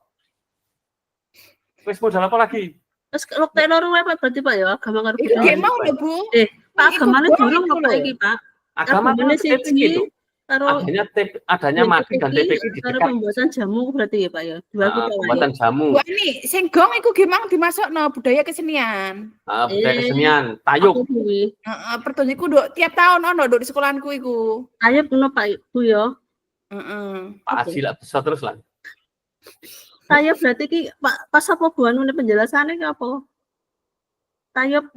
Speaker 2: Wis modal apa lagi?
Speaker 1: Terus kalau telur apa berarti Pak ya agama karo budaya.
Speaker 4: Iki mau lho Bu.
Speaker 1: Pak agamane durung lho Pak iki Pak.
Speaker 2: Agama siji itu. Adanya Madin dan TPK di dekat.
Speaker 1: Pembuatan jamu berarti ya Pak ya.
Speaker 2: Pembuatan jamu.
Speaker 4: Wah ini sing gong iku gimang dimasukno budaya kesenian.
Speaker 2: Budaya kesenian, tayub.
Speaker 4: Pertunjukan iku tiap tahun ono di sekolahanku iku.
Speaker 1: Tayub ngono Pak Ibu ya.
Speaker 2: Pak Asil bisa terus lah.
Speaker 1: Tayub berarti ki pas apa buan penjelasannya ki apa? Tayub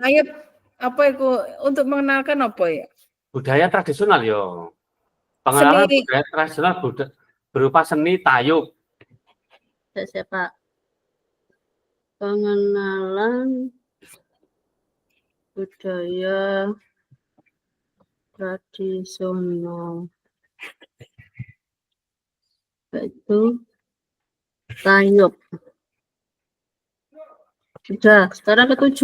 Speaker 4: apa iku untuk mengenalkan apa ya?
Speaker 2: Budaya tradisional yo. Pengenalan budaya tradisional berupa seni tayub.
Speaker 1: Siapa? Pengenalan budaya tradisional. Itu tayub. Sudah, sekarang ke-7.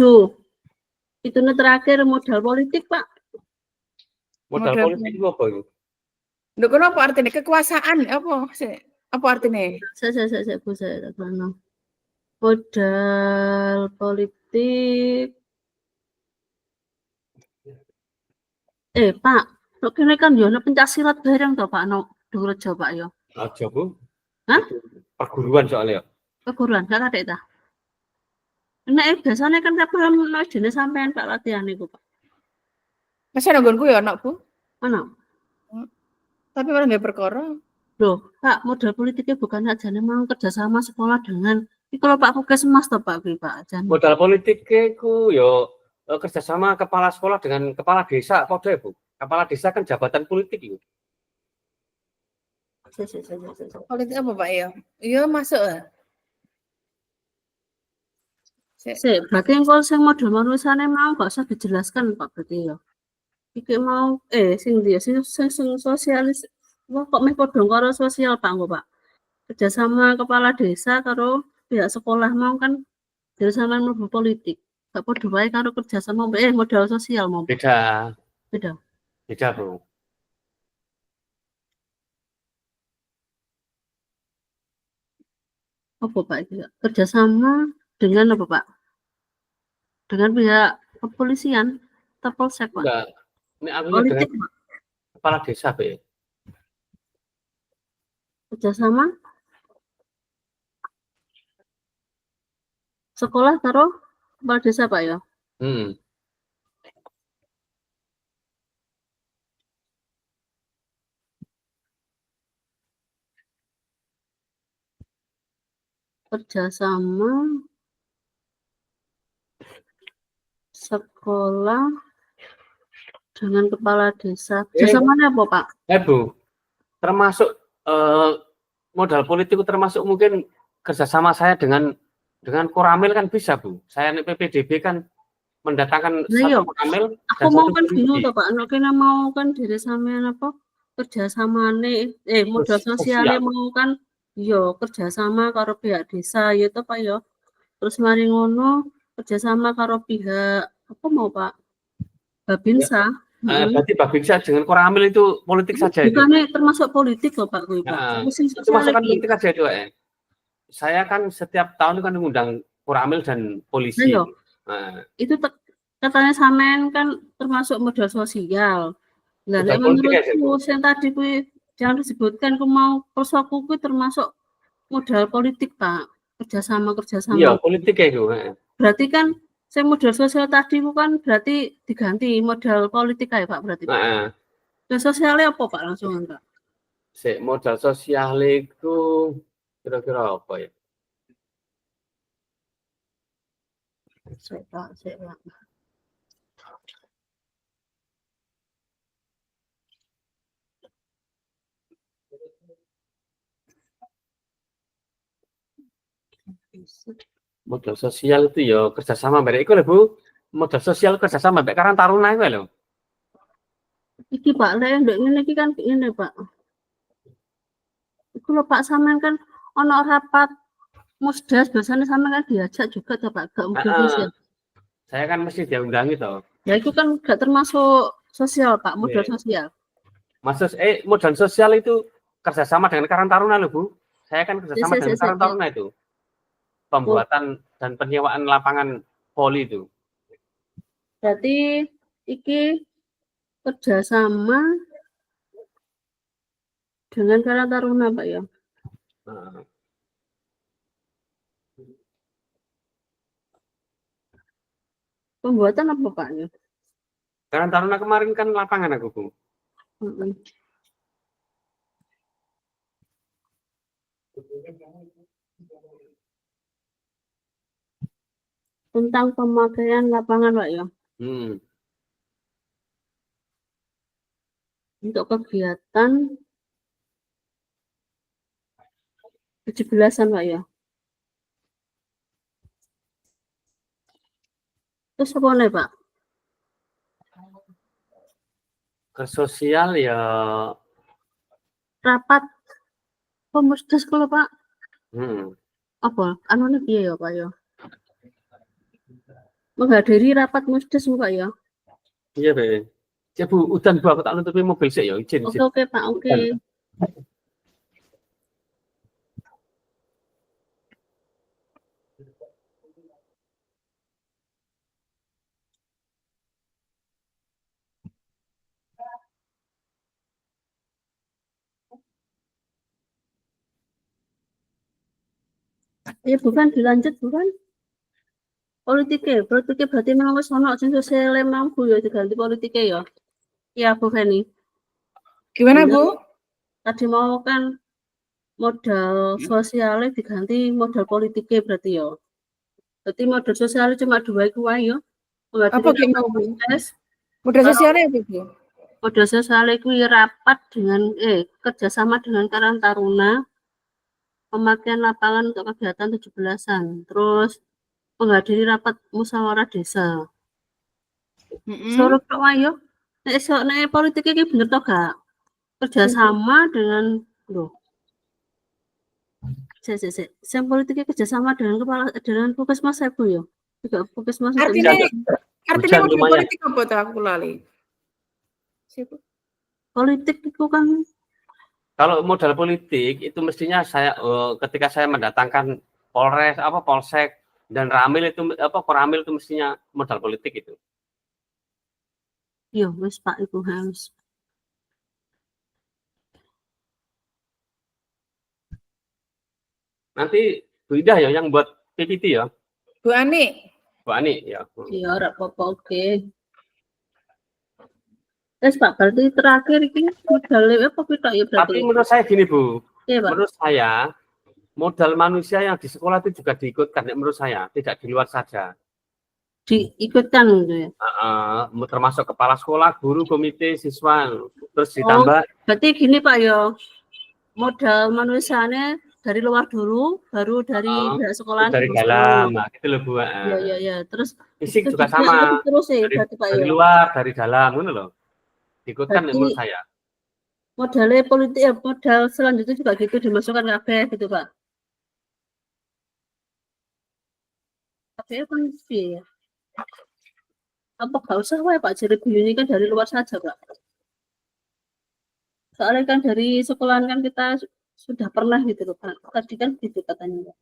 Speaker 1: Itu terakhir modal politik, Pak.
Speaker 2: Modal politik itu apa itu?
Speaker 4: Lho kenapa artinya kekuasaan apa sih? Apa artinya?
Speaker 1: Saya modal politik. Pak, kene kan yo pencaksilat bareng to Pak no Durrejo Pak yo.
Speaker 2: Aja Bu.
Speaker 1: Hah?
Speaker 2: Perguruan soalnya.
Speaker 1: Perguruan gak ada ta. Nek biasanya kan paham nek dene sampean Pak latihan niku Pak.
Speaker 4: Masih nanggonku ya anak Bu.
Speaker 1: Ana.
Speaker 4: Tapi malah nggak perkara.
Speaker 1: Loh, Pak, modal politiknya bukan ajane mau kerjasama sekolah dengan kalau Pak Puskesmas toh Pak ajane.
Speaker 2: Modal politiknya ku yo kerjasama kepala sekolah dengan kepala desa podo ya Bu. Kepala desa kan jabatan politik itu.
Speaker 4: Politik apa Pak ya? Iya masuk lah.
Speaker 1: Berarti yang kalau saya modal manusianya mau gak usah dijelaskan Pak berarti ya. Iki mau sing sosialis kok meh padha karo sosial Pak engko Pak. Kerjasama kepala desa karo pihak sekolah mau kan kerjasama mlebu politik. Gak padha wae karo kerjasama modal sosial mau.
Speaker 2: Beda.
Speaker 1: Beda.
Speaker 2: Beda, Bro.
Speaker 1: Apa Pak itu? Kerjasama dengan apa Pak? Dengan pihak kepolisian atau polsek Pak?
Speaker 2: Enggak. Ini aku
Speaker 1: Politik
Speaker 2: dengan
Speaker 1: Pak?
Speaker 2: kepala desa, Pak.
Speaker 1: Kerjasama sekolah taruh kepala desa Pak ya? Kerjasama sekolah dengan kepala desa. Kerjasamanya apa Pak?
Speaker 2: Bu, termasuk modal politik termasuk mungkin kerjasama saya dengan Koramil kan bisa Bu. Saya PPDB kan mendatangkan satu Koramil.
Speaker 1: Aku mau kan bingung toh Pak. Nek kena mau kan diri sampean apa kerjasamane modal sosialnya mau kan yo kerjasama karo pihak desa ya toh Pak yo. Terus mari ngono kerjasama karo pihak apa mau Pak? Babinsa.
Speaker 2: Berarti Babinsa dengan Koramil itu politik saja itu.
Speaker 1: Bukannya termasuk politik loh Pak kuwi Pak.
Speaker 2: Itu masukkan politik saja itu Saya kan setiap tahun kan mengundang Koramil dan polisi.
Speaker 1: Itu katanya sampean kan termasuk modal sosial. Nah, menurutku yang tadi kuwi jangan disebutkan ku mau persoku kuwi termasuk modal politik Pak. Kerjasama.
Speaker 2: Iya, politik ya itu.
Speaker 1: Berarti kan saya modal sosial tadi bukan berarti diganti modal politik ya Pak berarti. Modal sosialnya apa Pak langsung enggak?
Speaker 2: Modal sosial itu kira-kira apa ya?
Speaker 1: Saya.
Speaker 2: Modal sosial itu ya kerjasama bareng iku lho Bu. Modal sosial kerjasama mbek Karang Taruna iku lho.
Speaker 1: Iki Pak, lek ndek ngene iki kan ini Pak. Iku lho Pak sampean kan ono rapat Musdas biasanya sampean kan diajak juga toh Pak, gak mungkin sosial.
Speaker 2: Saya kan mesti diundangi toh.
Speaker 1: Ya itu kan gak termasuk sosial Pak, modal sosial.
Speaker 2: Maksud modal sosial itu kerjasama dengan Karang Taruna lho Bu. Saya kan kerjasama dengan Karang Taruna itu. Pembuatan dan penyewaan lapangan voli itu.
Speaker 1: Berarti iki kerjasama dengan Karang Taruna Pak ya. Pembuatan apa Pak ya?
Speaker 2: Karang Taruna kemarin kan lapangan aku Bu.
Speaker 1: Tentang pemakaian lapangan Pak ya. Untuk kegiatan 17-an Pak ya. Terus apa nih Pak?
Speaker 2: Ke sosial ya
Speaker 1: rapat pemusdas kalau Pak. Apa? Anu nih ya Pak ya. Menghadiri rapat musdes Pak ya.
Speaker 2: Iya Pak. Ya Bu, udan Bu aku tak nutupi mobil sih ya izin.
Speaker 1: Oke Pak, oke. Ya bukan dilanjut bukan? Politiknya berarti memang wis ono sing sosial mampu ya diganti politiknya ya. Iya Bu Feni.
Speaker 4: Gimana Bu?
Speaker 1: Tadi mau kan modal sosialnya diganti modal politiknya berarti ya. Berarti modal sosialnya cuma 2 iku wae ya.
Speaker 4: Apa gimana Bu? Modal sosialnya apa Bu?
Speaker 1: Modal sosialnya iku rapat dengan kerjasama dengan Karang Taruna. Pemakaian lapangan untuk kegiatan 17-an. Terus menghadiri rapat musyawarah desa. Suruh Pak Wayo, nek politiknya bener toh gak? Kerjasama dengan Saya politiknya kerjasama dengan Puskesmas saya Bu ya. Juga Puskesmas.
Speaker 4: Artinya modal politik apa tuh aku lali?
Speaker 1: Politik itu kan
Speaker 2: kalau modal politik itu mestinya saya ketika saya mendatangkan Polres, Polsek, dan Ramil itu Koramil itu mestinya modal politik itu.
Speaker 1: Iya, wis Pak itu harus.
Speaker 2: Nanti Bu Ida ya yang buat PPT ya.
Speaker 4: Bu Ani.
Speaker 2: Bu Ani ya.
Speaker 1: Iya, ora apa-apa, oke. Terus Pak, berarti terakhir ini modalnya apa kita ya berarti?
Speaker 2: Tapi menurut saya gini Bu,
Speaker 1: Iya, Pak.
Speaker 2: menurut saya modal manusia yang di sekolah itu juga diikutkan, menurut saya tidak di luar saja.
Speaker 1: Diikutkan gitu ya?
Speaker 2: Termasuk kepala sekolah, guru, komite, siswa, terus ditambah.
Speaker 1: Berarti gini Pak ya, modal manusianya dari luar dulu, baru dari sekolah.
Speaker 2: Dari dalam, nah, gitu loh Bu.
Speaker 1: Iya. Terus
Speaker 2: fisik juga sama.
Speaker 1: Terus ya, berarti Pak
Speaker 2: dari
Speaker 1: ya.
Speaker 2: Luar, dari dalam, gitu loh. Diikutkan menurut saya.
Speaker 1: Modalnya politik ya, modal selanjutnya juga gitu dimasukkan kabeh gitu Pak. Kabeh kan piye ya? Apa gak usah wae Pak, jadi ini kan dari luar saja Pak. Soalnya kan dari sekolahan kan kita sudah pernah gitu loh Pak. Tadi kan gitu katanya Pak.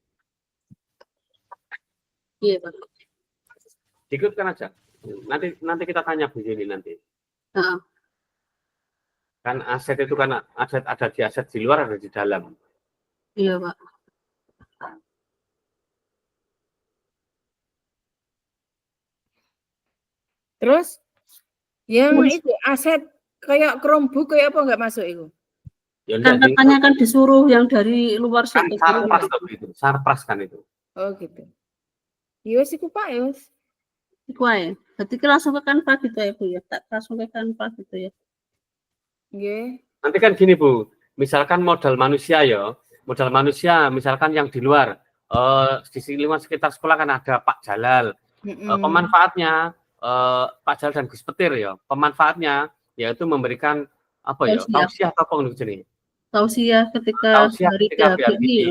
Speaker 1: Iya Pak.
Speaker 2: Diikutkan aja. Nanti kita tanya Bu Yuni nanti. Kan aset itu kan ada di aset di luar, ada di dalam.
Speaker 1: Iya Pak.
Speaker 4: Terus yang itu aset kayak Chromebook kayak apa nggak masuk itu?
Speaker 2: Ya,
Speaker 1: kan katanya kan disuruh yang dari luar
Speaker 2: kan sarpras itu. Sarpras kan itu.
Speaker 4: Oh gitu. Yus iku Pak Yus.
Speaker 1: Iku ae. Berarti langsung ke Canva gitu ya Bu ya. Tak langsung ke Canva gitu ya.
Speaker 4: Nggih.
Speaker 2: Nanti kan gini Bu, misalkan modal manusia misalkan yang di luar di lingkungan sekitar sekolah kan ada Pak Jalal. Pemanfaatnya Pak Jalal dan Gus Petir ya. Pemanfaatnya yaitu memberikan tausiah atau apa gitu.
Speaker 1: Tausiah ketika
Speaker 2: hari PBI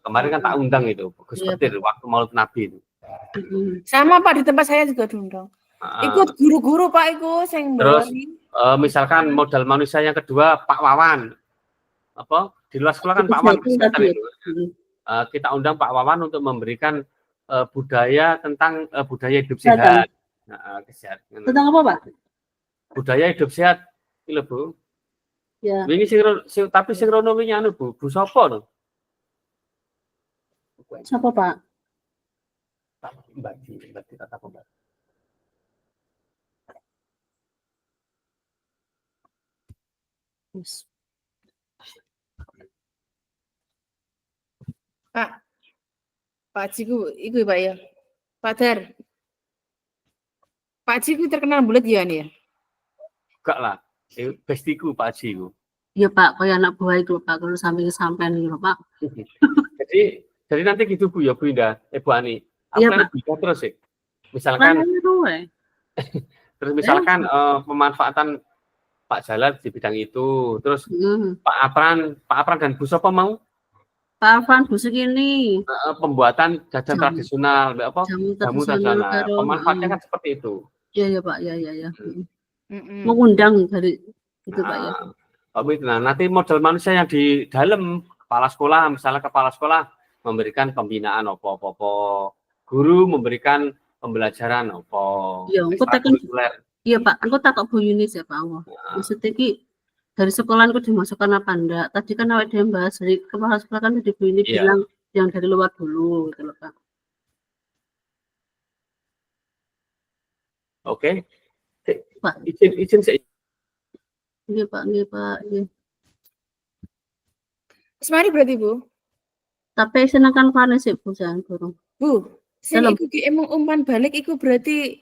Speaker 2: kemarin kan tak undang itu Gus Petir waktu Maulid Nabi itu.
Speaker 4: Sama Pak, di tempat saya juga diundang. Ikut guru-guru Pak itu
Speaker 2: terus misalkan modal manusia yang kedua Pak Wawan di luar sekolah kan Pak Wawan itu. Kita undang Pak Wawan untuk memberikan budaya tentang budaya hidup sehat.
Speaker 1: Tentang apa Pak?
Speaker 2: Budaya hidup sehat itu Bu.
Speaker 1: Ya.
Speaker 2: Ini tapi sinkronominya Bu sapa no?
Speaker 1: Siapa Pak?
Speaker 2: Mbak Tata Mbak.
Speaker 4: Pak Ciku, itu Pak ya. Pak Dar. Pak Ciku terkenal bulat ya nih ya?
Speaker 2: Enggak lah, bestiku Pak Ciku.
Speaker 1: Iya Pak, kayak anak buah itu Pak, kalau sampai nih Pak.
Speaker 2: jadi nanti gitu Bu ya Bu Indah, Bu Ani.
Speaker 1: Iya Pak.
Speaker 2: Terus sih. Misalkan terus misalkan pemanfaatan Pak Jalal di bidang itu, terus Pak Apran dan Bu Sopo mau?
Speaker 1: Pak Apran Bu Segini.
Speaker 2: Pembuatan jajan tradisional, jamu tradisional. Pemanfaatnya kan seperti itu.
Speaker 1: Iya Pak, ya. Mengundang dari itu Pak ya.
Speaker 2: Nah, nanti modal manusia yang di dalam kepala sekolah, misalnya kepala sekolah memberikan pembinaan apa-apa, guru memberikan pembelajaran apa.
Speaker 1: Iya, iya Pak, aku takut Bu Yunis ya Pak Allah. Maksudnya dari sekolah aku dimasukkan apa enggak? Tadi kan awal dia bahas dari kepala sekolah kan tadi Bu Yunis bilang yang dari luar dulu gitu loh Pak.
Speaker 2: Oke.
Speaker 1: Pak.
Speaker 2: Izin saya.
Speaker 1: Iya Pak. Iya.
Speaker 4: Semari berarti Bu.
Speaker 1: Tapi senakan panas sih Bu jangan burung.
Speaker 4: Bu, saya ikut emang umpan balik iku berarti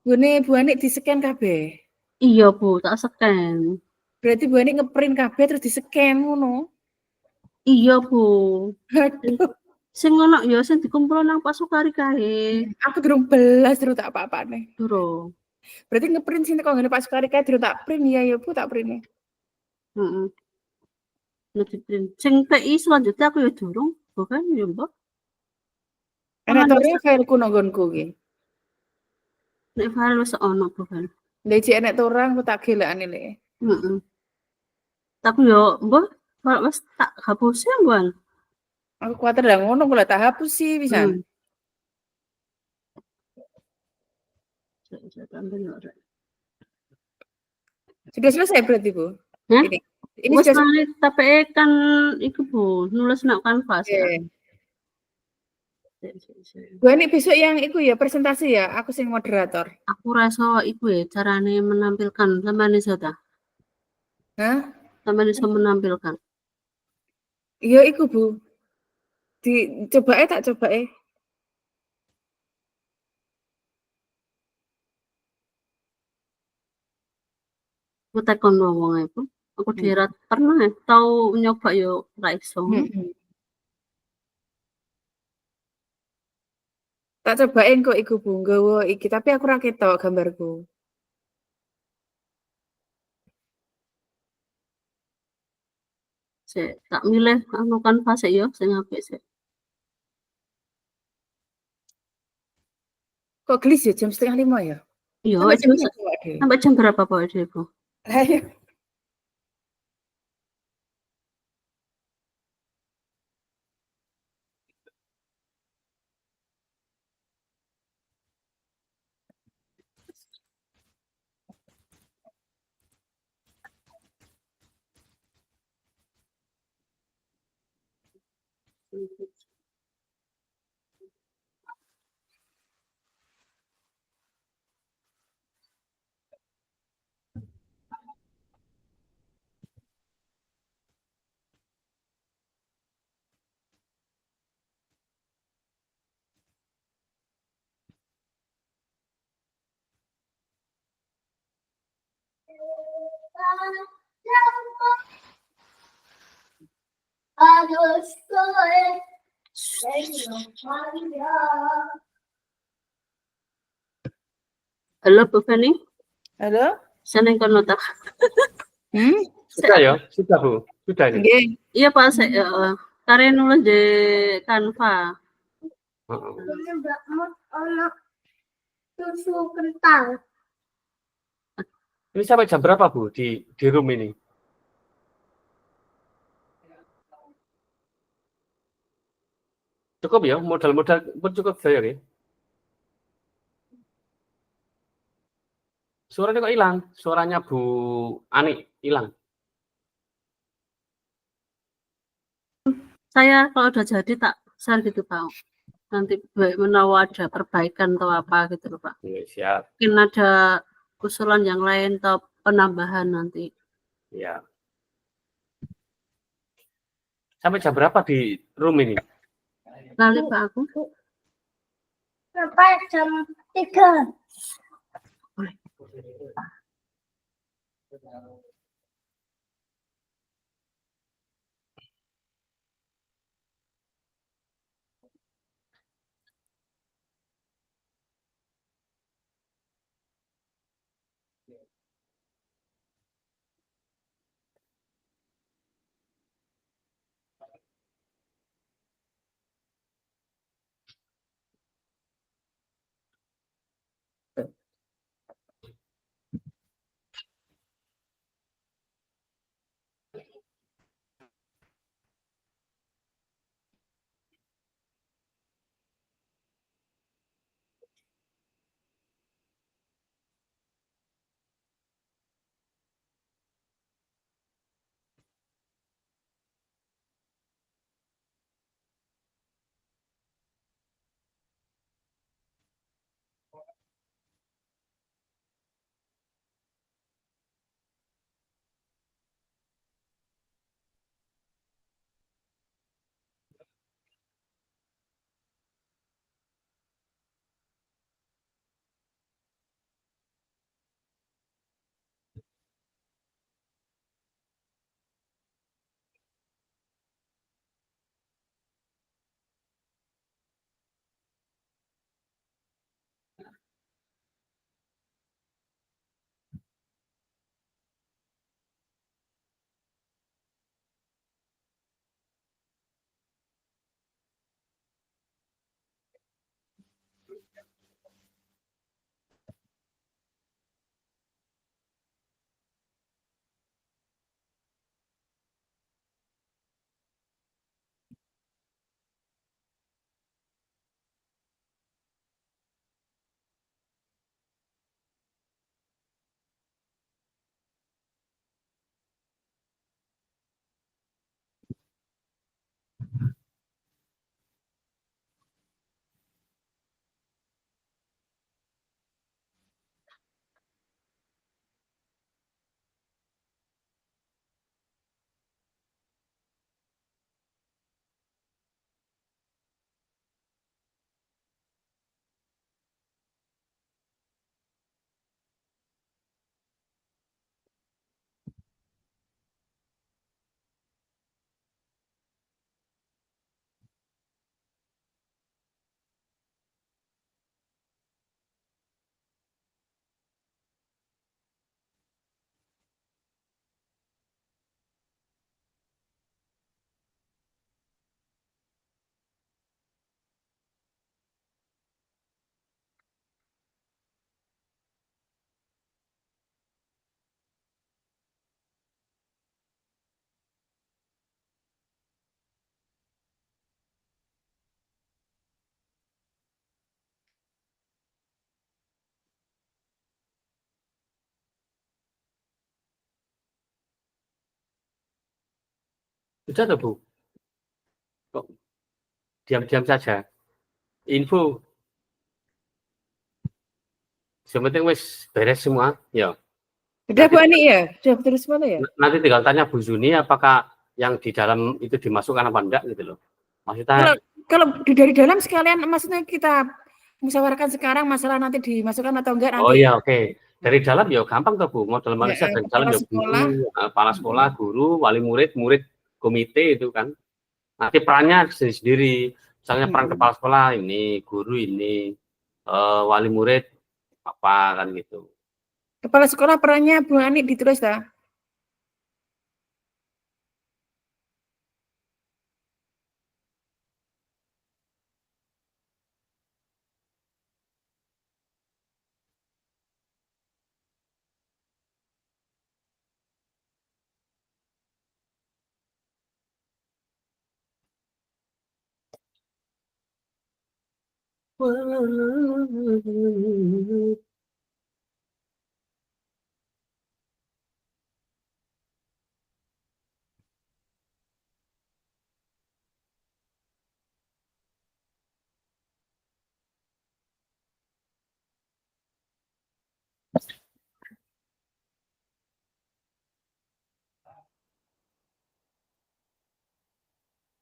Speaker 4: Bu Ani di-scan kabeh.
Speaker 1: Iya Bu, tak scan.
Speaker 4: Berarti Bu Ani ngeprint kabeh terus di-scan ngono.
Speaker 1: Iya Bu.
Speaker 4: Aduh.
Speaker 1: Sing ngono ya sing dikumpul nang Pak Sukari kae.
Speaker 4: Aku durung belas terus tak apa-apane.
Speaker 1: Durung.
Speaker 4: Berarti ngeprint sing kok ngene Pak Sukari kae durung tak print ya Bu tak print.
Speaker 1: Heeh. Ngeprint. Sing PI selanjutnya aku ya durung, bukan ya Mbak.
Speaker 4: Ana tore fileku nanggonku iki.
Speaker 1: Nek file wis ono bukan.
Speaker 4: Lha iki enek torang aku tak gelekane lek.
Speaker 1: Tapi yo Mbak, kalau wis tak hapus ya Mbak.
Speaker 4: Aku kuwatir lah ngono kula tak hapus sih bisa. Sudah selesai berarti, Bu?
Speaker 1: Hah?
Speaker 4: Ini
Speaker 1: Wes
Speaker 4: sudah
Speaker 1: mari tapi kan iku Bu, nulis nak kanvas ya.
Speaker 4: Bu ini besok yang iku ya presentasi ya, aku sing moderator.
Speaker 1: Aku rasa iku ya carane menampilkan sampean iso ta?
Speaker 4: Hah?
Speaker 1: Sampean iso menampilkan.
Speaker 4: Iya iku, Bu. Coba tak coba.
Speaker 1: Aku tekon wong iku. Aku dirat pernah tau nyoba yo ra iso.
Speaker 4: Tak cobain kok iku Bu, nggawa iki tapi aku ra ketok gambarku.
Speaker 1: Sik, tak milih anu kanvas yo sing apik sik.
Speaker 4: Kok gelis ya jam 4:30 ya?
Speaker 1: Iya, sampai jam berapa Pak Depo?
Speaker 4: Ayo.
Speaker 1: Halo Bu Feni?
Speaker 4: Halo?
Speaker 1: Seneng kono ta?
Speaker 2: Sudah ya? Sudah Bu? Sudah ini?
Speaker 1: Iya Pak, karya nulis di Canva.
Speaker 5: Susu kental.
Speaker 2: Ini sampai jam berapa Bu di room ini? Cukup ya? Modal-modal pun cukup saya ya? Suaranya kok hilang? Suaranya Bu Ani hilang.
Speaker 1: Saya kalau udah jadi tak share gitu Pak. Nanti menawa ada perbaikan atau apa gitu loh Pak.
Speaker 2: Ya, siap.
Speaker 1: Mungkin ada usulan yang lain atau penambahan nanti.
Speaker 2: Ya. Sampai jam berapa di room ini?
Speaker 1: Nanti Pak aku.
Speaker 5: Sampai jam 3.
Speaker 2: Sudah tuh, Bu? Kok diam-diam saja? Info. Sementing wis beres semua, ya.
Speaker 4: Sudah Bu Ani ya? Sudah terus mana ya?
Speaker 2: Nanti tinggal tanya Bu Zuni apakah yang di dalam itu dimasukkan apa enggak gitu loh. Maksudnya
Speaker 4: kalau dari dalam sekalian maksudnya kita musyawarahkan sekarang masalah nanti dimasukkan atau enggak nanti.
Speaker 2: Oh iya, oke. Dari dalam ya gampang tuh Bu, model Malaysia dari dalam ya guru, kepala sekolah, guru, wali murid, murid, komite itu kan. Nanti perannya sendiri-sendiri. Misalnya peran kepala sekolah ini, guru ini, wali murid apa kan gitu.
Speaker 4: Kepala sekolah perannya Bu Ani ditulis dah.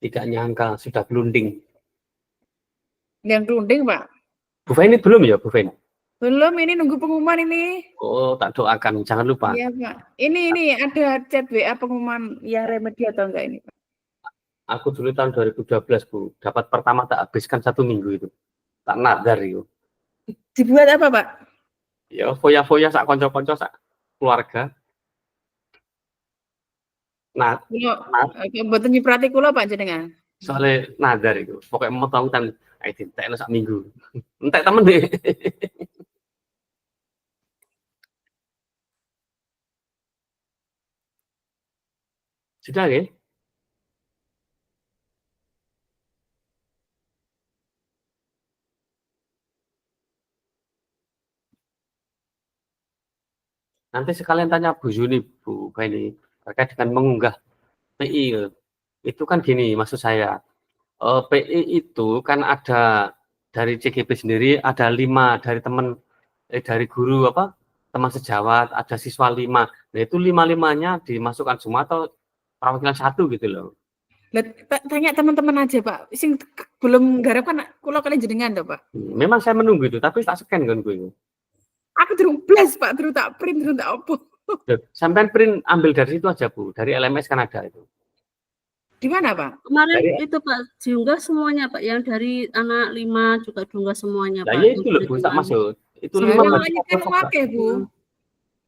Speaker 2: Tidak nyangka sudah gelunding.
Speaker 4: Yang gelunding Pak.
Speaker 2: Bu Feni belum ya, Bu Feni?
Speaker 4: Belum, ini nunggu pengumuman ini.
Speaker 2: Oh, tak doakan, jangan lupa.
Speaker 4: Iya Pak. Ini ada chat WA pengumuman ya remedi atau enggak ini Pak?
Speaker 2: Aku dulu tahun 2012 Bu, dapat pertama tak habiskan 1 minggu itu. Tak nadar itu.
Speaker 4: Dibuat apa Pak?
Speaker 2: Ya, foya-foya sak konco-konco sak keluarga. Nah,
Speaker 4: mboten nyiprati kula Pak jenengan.
Speaker 2: Soalnya nadar itu. Pokoknya mau tahu kan entekno sak minggu. Entek temen deh. Sudah ya? Nanti sekalian tanya Bu Zuni, Bu Feni, terkait dengan mengunggah PI. Itu kan gini, maksud saya, PI itu kan ada dari CGP sendiri, ada 5 dari teman, dari guru apa, teman sejawat, ada siswa 5. Nah itu 5-5-nya dimasukkan semua atau perwakilan 1 gitu loh.
Speaker 4: Tanya teman-teman aja Pak, sing belum garap kan kula kalian jenengan toh Pak.
Speaker 2: Memang saya menunggu itu, tapi tak scan kan gue.
Speaker 4: Aku durung blas Pak, durung tak print, durung tak opo.
Speaker 2: Sampai print ambil dari situ aja Bu, dari LMS kan ada itu.
Speaker 4: Di mana Pak?
Speaker 1: Kemarin itu Pak diunggah semuanya Pak, yang dari anak 5 juga diunggah semuanya Pak.
Speaker 2: Ya itu loh Bu, tak maksud. Itu 5
Speaker 4: Bu.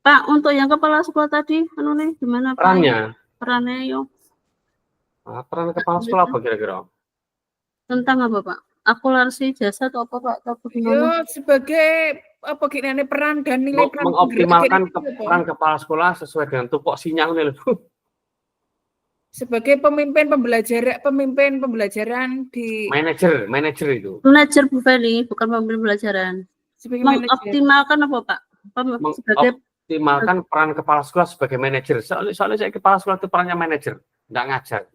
Speaker 1: Pak, untuk yang kepala sekolah tadi, anu nih gimana Pak? Perannya yo.
Speaker 2: Peran kepala sekolah apa kira-kira?
Speaker 1: Tentang apa Pak? Akulasi jasa atau apa Pak?
Speaker 4: Yo sebagai apa kiranya peran dan nilai peran
Speaker 2: mengoptimalkan peran kepala sekolah sesuai dengan tupok sinyal nih Bu.
Speaker 4: Sebagai pemimpin pembelajaran di
Speaker 2: manajer itu.
Speaker 1: Manajer Bu Feni, bukan pemimpin pembelajaran. Mengoptimalkan apa Pak?
Speaker 2: Mengoptimalkan peran kepala sekolah sebagai manajer. Soalnya saya kepala sekolah itu perannya manajer, nggak ngajar.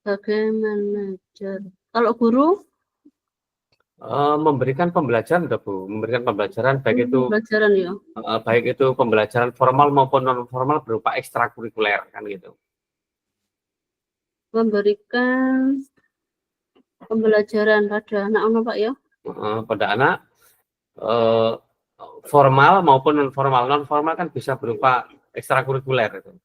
Speaker 1: Sebagai manajer. Kalau guru?
Speaker 2: Memberikan pembelajaran, Bu. Memberikan pembelajaran baik itu
Speaker 1: pembelajaran ya.
Speaker 2: Baik itu pembelajaran formal maupun non formal berupa ekstrakurikuler kan gitu.
Speaker 1: Memberikan pembelajaran pada anak-anak Pak ya?
Speaker 2: Pada anak formal maupun non formal. Non formal kan bisa berupa ekstrakurikuler itu.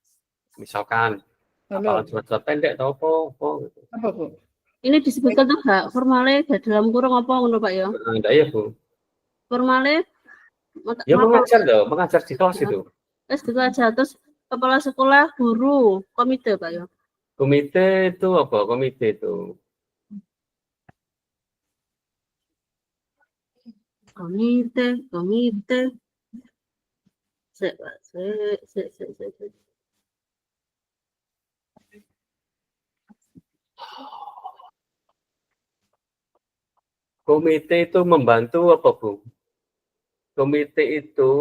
Speaker 2: Misalkan apalan surat pendek atau apa gitu.
Speaker 4: Apa Bu?
Speaker 1: Ini disebutkan tuh hak formalnya dalam kurung apa ngono Pak ya?
Speaker 2: Enggak ya Bu.
Speaker 1: Formalnya
Speaker 2: ya mengajar dong, mengajar di kelas itu.
Speaker 1: Gitu aja. Terus kepala sekolah, guru, komite Pak ya?
Speaker 2: Komite itu apa? Komite itu
Speaker 1: komite.
Speaker 2: Komite itu membantu apa Bu? Komite itu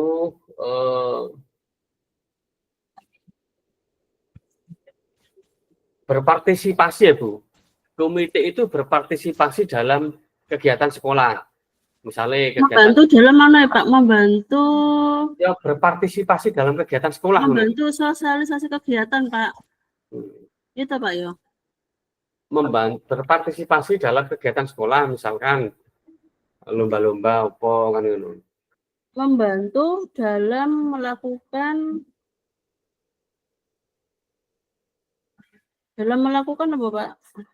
Speaker 2: berpartisipasi ya Bu. Komite itu berpartisipasi dalam kegiatan sekolah. Misalnya kegiatan
Speaker 1: membantu dalam mana ya Pak? Membantu
Speaker 2: ya berpartisipasi dalam kegiatan sekolah.
Speaker 1: Membantu sosialisasi kegiatan Pak. Itu Pak ya.
Speaker 2: Berpartisipasi dalam kegiatan sekolah, misalkan lomba-lomba apa kan gitu.
Speaker 1: Membantu dalam melakukan apa Pak?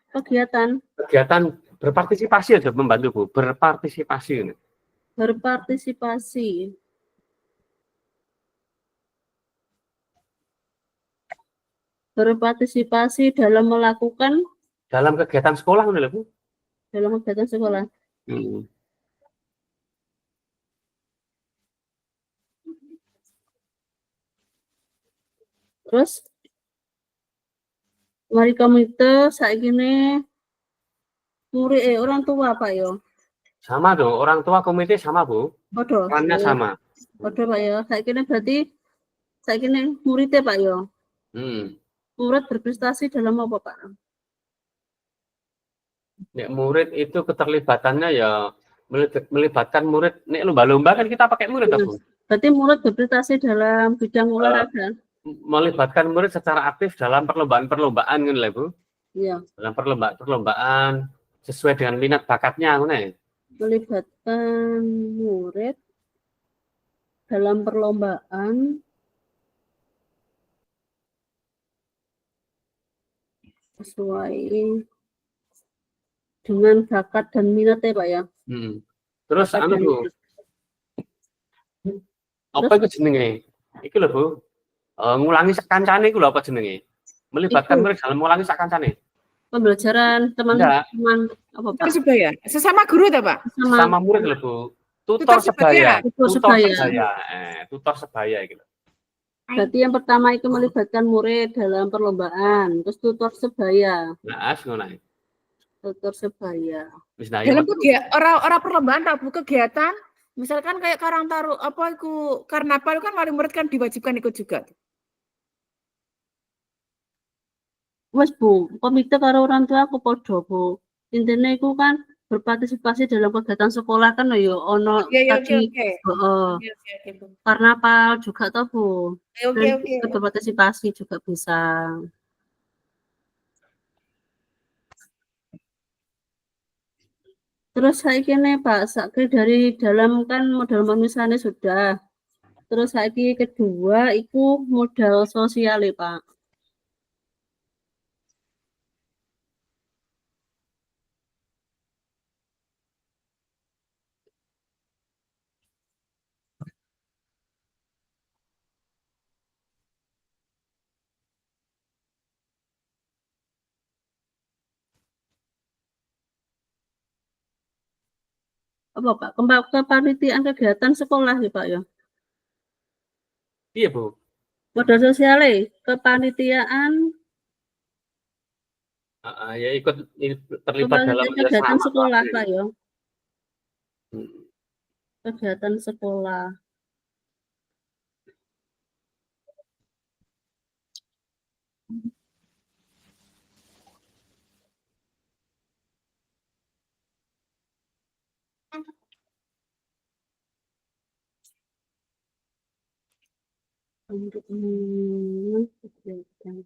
Speaker 1: Kegiatan
Speaker 2: Berpartisipasi aja membantu Bu, berpartisipasi.
Speaker 1: Berpartisipasi. Berpartisipasi dalam melakukan
Speaker 2: dalam kegiatan sekolah Bu.
Speaker 1: Dalam kegiatan sekolah. Terus mari komite saiki ne murid orang tua Pak yo.
Speaker 2: Sama dong, orang tua komite sama Bu.
Speaker 1: Bodoh.
Speaker 2: Perannya sama.
Speaker 1: Bodoh Pak yo. Saiki ne berarti saiki ne muridnya Pak yo. Murid berprestasi dalam apa Pak?
Speaker 2: Ya, murid itu keterlibatannya ya melibatkan murid. Nek lomba-lomba kan kita pakai murid Bu.
Speaker 1: Berarti murid berprestasi dalam bidang olahraga.
Speaker 2: Melibatkan murid secara aktif dalam perlombaan-perlombaan kan lah Bu.
Speaker 1: Iya.
Speaker 2: Dalam perlombaan sesuai dengan minat bakatnya kan.
Speaker 1: Melibatkan murid dalam perlombaan sesuai dengan bakat dan minatnya Pak ya.
Speaker 2: Terus Bu. Apa itu jenenge? Iki lho Bu. Ngulangi sak kancane iku lho apa jenenge? Melibatkan murid dalam ngulangi sak kancane.
Speaker 1: Pembelajaran teman-teman apa Pak?
Speaker 4: Sebaya. Sesama guru ta Pak?
Speaker 2: Sesama murid lho Bu. Tutor sebaya. Tutor sebaya gitu.
Speaker 1: Berarti yang pertama itu melibatkan murid dalam perlombaan, terus tutor sebaya.
Speaker 2: Nah, ngono.
Speaker 1: Tutor sebaya.
Speaker 4: Dalam orang perlombaan tak Bu kegiatan, misalkan kayak Karang Taruna apa iku karnaval kan wali murid kan diwajibkan ikut juga.
Speaker 1: Wes Bu, komite karo orang tua aku podo Bu. Intinya itu kan berpartisipasi dalam kegiatan sekolah kan ya ono tadi karnaval juga toh Bu. Berpartisipasi juga bisa. Terus saiki nih Pak, saiki dari dalam kan modal manusianya sudah. Terus saiki kedua itu modal sosial ya Pak. Apa Pak? Kepanitiaan kegiatan sekolah ya Pak ya?
Speaker 2: Iya Bu.
Speaker 1: Modal sosial kepanitiaan
Speaker 2: ya ikut terlibat dalam
Speaker 1: kegiatan sekolah Pak ya. Kegiatan sekolah. Untuk kegiatan.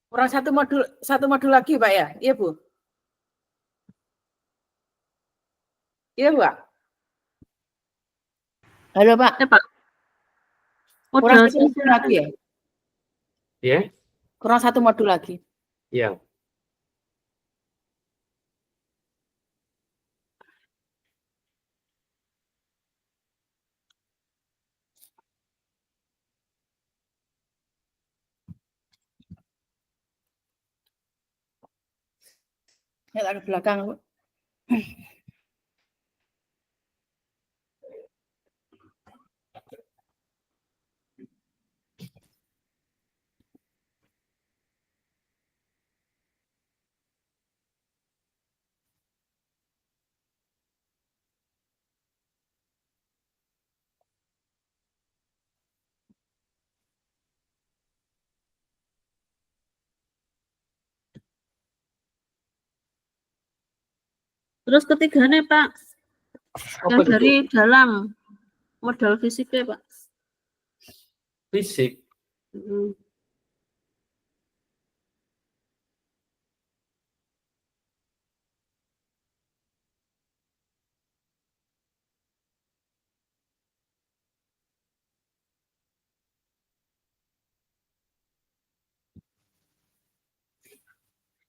Speaker 4: Kurang satu modul lagi Pak ya? Iya Bu. Iya Pak. Halo Pak.
Speaker 1: Ya Pak.
Speaker 4: Kurang satu modul lagi ya?
Speaker 2: Iya.
Speaker 4: Kurang satu modul lagi.
Speaker 2: Iya.
Speaker 4: Ya ke belakang.
Speaker 1: Terus ketiganya Pak, yang
Speaker 2: Apa
Speaker 1: dari
Speaker 2: itu?
Speaker 1: dalam modal fisiknya Pak.
Speaker 2: Fisik.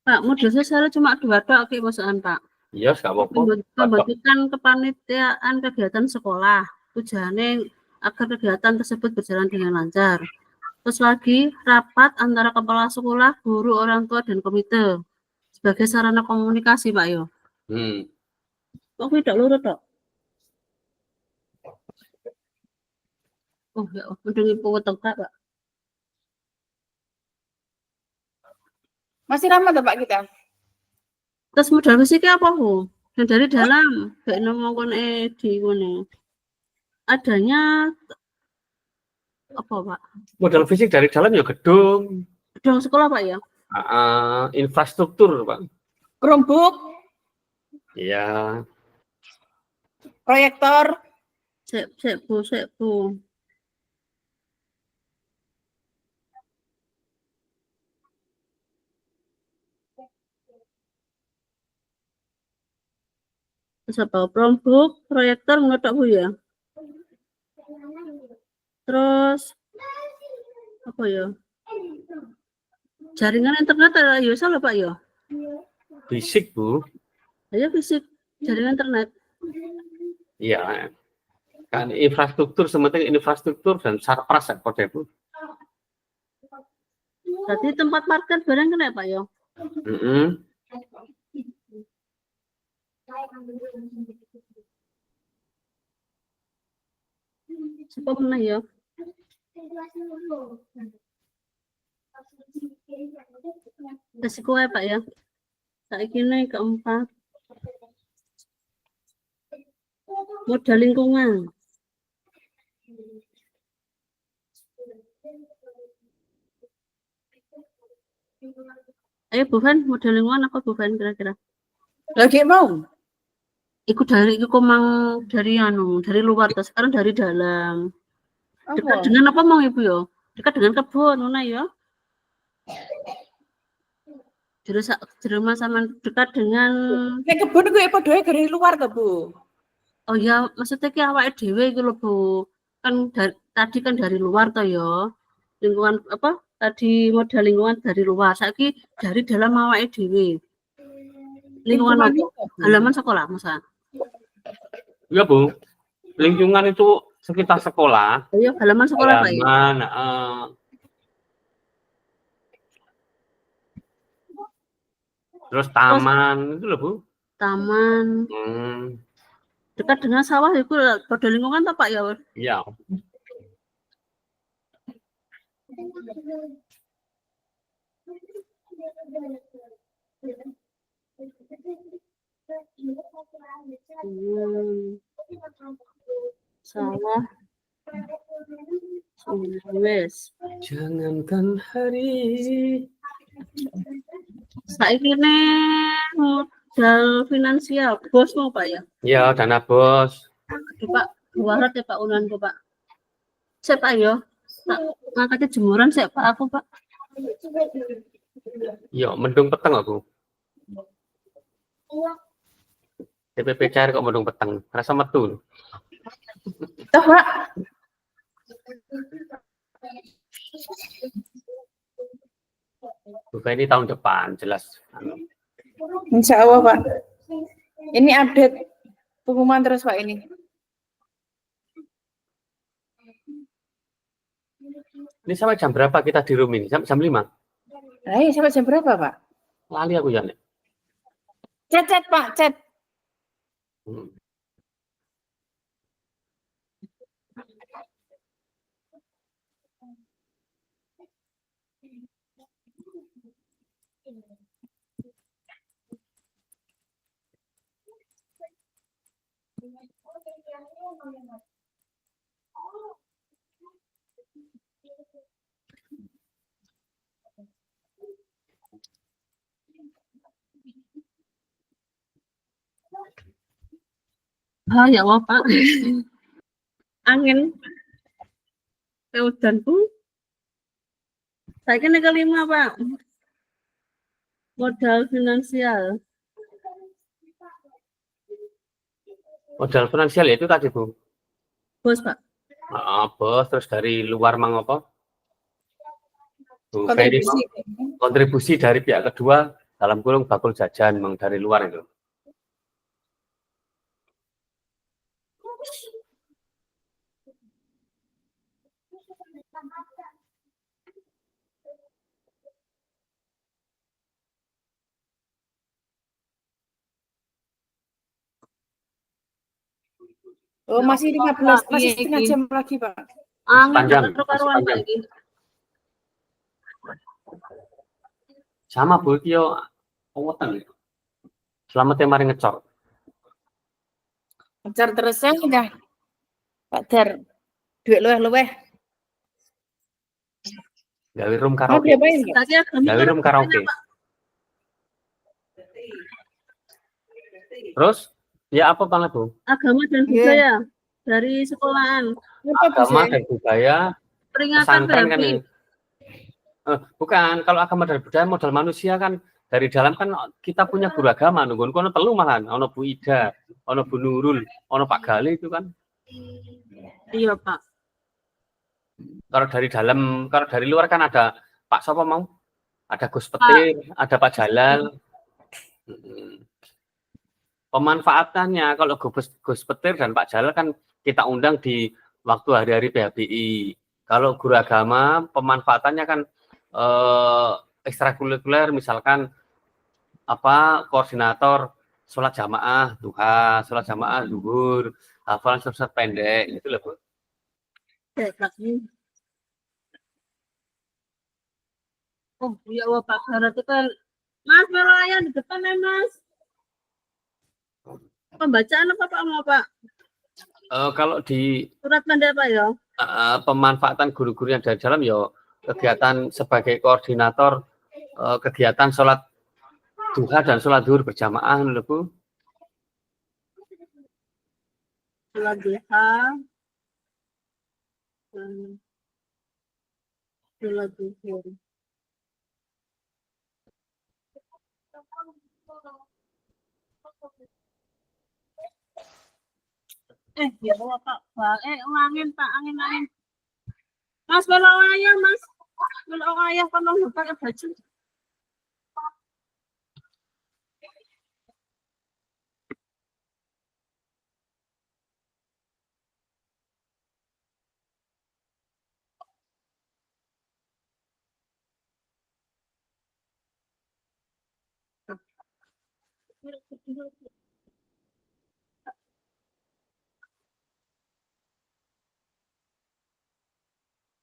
Speaker 1: Pak, modal sosial cuma 2 tok ki maksudkan Pak.
Speaker 2: Iya, gak apa-apa.
Speaker 1: Pembentukan kepanitiaan kegiatan sekolah. Tujuannya agar kegiatan tersebut berjalan dengan lancar. Terus lagi rapat antara kepala sekolah, guru, orang tua, dan komite sebagai sarana komunikasi Pak yo. Kok tidak lurut Dok? Oh ya, udah ngipu tengkak Pak.
Speaker 4: Masih ramah tuh Pak kita.
Speaker 1: Terus modal fisiknya apa Bu? Yang dari dalam, kayak ngomongin di mana? Adanya apa Pak?
Speaker 2: Modal fisik dari dalam ya gedung.
Speaker 1: Gedung sekolah Pak ya?
Speaker 2: Infrastruktur Pak.
Speaker 4: Chromebook.
Speaker 2: Iya.
Speaker 4: Proyektor.
Speaker 1: Sek Bu. Terus apa? Chromebook, proyektor menurut Bu ya? Terus apa ya? Jaringan internet ya salah Pak ya?
Speaker 2: Fisik Bu.
Speaker 1: Ya fisik, jaringan internet.
Speaker 2: Iya. Kan infrastruktur, sementing infrastruktur dan sarpras kode Bu.
Speaker 1: Berarti tempat parkir barang kena Pak ya? Siapa menang ya? Resiko ya Pak ya? Saiki ini keempat. Modal lingkungan. Ayo Bu Fan, modal lingkungan apa Bu Fan kira-kira?
Speaker 4: Lagi mau?
Speaker 1: Ikut dari dari luar terus sekarang dari dalam. Dekat dengan apa mau Ibu ya? Dekat dengan kebun mana ya? Di rumah sama dekat dengan
Speaker 4: kebun gue padahal dari luar tuh Bu.
Speaker 1: Oh ya, maksudnya ki awake dhewe iki lho Bu. Kan tadi kan dari luar toh ya. Lingkungan apa? Tadi modal lingkungan dari luar. Saiki dari dalam awake dhewe. Lingkungan apa? Halaman sekolah masa.
Speaker 2: Iya Bu. Lingkungan itu sekitar sekolah.
Speaker 1: Iya, halaman sekolah Pak ya.
Speaker 2: Terus taman itu loh Bu.
Speaker 1: Taman. Dekat dengan sawah itu pada lingkungan toh Pak ya?
Speaker 2: Iya.
Speaker 1: Sawah. Wes.
Speaker 2: Jangankan hari.
Speaker 1: Saiki ne modal finansial bos mau Pak ya?
Speaker 2: Ya, dana bos.
Speaker 1: Pak, warat ya Pak unan Pak. Saya Pak ya. Ngangkatnya jemuran saya Pak aku Pak.
Speaker 2: Ya, mendung peteng aku. DPP cair kok mendung peteng. Rasa metu.
Speaker 4: Toh Pak.
Speaker 2: Bukan ini tahun depan, jelas.
Speaker 4: Insya Allah Pak. Ini update pengumuman terus Pak ini.
Speaker 2: Ini sampai jam berapa kita di room ini? Sampai jam 5?
Speaker 4: Nah, ini sampai jam berapa Pak?
Speaker 2: Lali aku ya.
Speaker 4: Chat Pak, chat.
Speaker 1: Oh ya Allah Pak. Angin. Udanku. Saya kena kelima Pak. Modal finansial.
Speaker 2: Modal finansial ya itu tadi Bu.
Speaker 1: Bos Pak.
Speaker 2: Bos, terus dari luar mang apa? Kontribusi dari pihak kedua dalam kurung bakul jajan mang dari luar itu.
Speaker 4: Oh, masih 15, masih setengah jam lagi, Pak.
Speaker 2: Panjang. Sama Bu yo pengutan itu. Selama temari ngecor.
Speaker 4: Ngecor terus ya udah. Pak Dar, duit luweh-luweh.
Speaker 2: Gawe room karaoke. Gawe room karaoke. Terus ya apa Bang Bu?
Speaker 1: Agama dan budaya dari sekolahan.
Speaker 2: Agama dan budaya.
Speaker 1: Peringatan
Speaker 2: Pesantren kan ini. Bukan, kalau agama dan budaya modal manusia kan dari dalam kan kita punya guru agama, nungguin kono telu malahan, ono Bu Ida, ono Bu Nurul, ono Pak Gali itu kan.
Speaker 1: Iya Pak.
Speaker 2: Kalau dari dalam, kalau dari luar kan ada Pak Sopo mau, ada Gus Petir, ada Pak Jalal. Pemanfaatannya kalau Gus Petir dan Pak Jalal kan kita undang di waktu hari-hari PHBI. Kalau guru agama pemanfaatannya kan ekstrakurikuler misalkan apa koordinator sholat jamaah duha, sholat jamaah zuhur, hafalan surat pendek itu loh Bu.
Speaker 1: Oh ya Allah Pak Barat itu kan Mas melayang di depan ya Mas. Pembacaan apa Pak mau Pak?
Speaker 2: Kalau di
Speaker 1: surat pendek Pak ya?
Speaker 2: Pemanfaatan guru-guru yang dari dalam ya kegiatan sebagai koordinator kegiatan sholat duha dan sholat zuhur berjamaah loh Bu.
Speaker 1: Sholat duha dan sholat zuhur. Ya Allah Pak. Angin Pak, angin. Mas belok ayah Mas. Belok ayah kalau lupa pakai baju.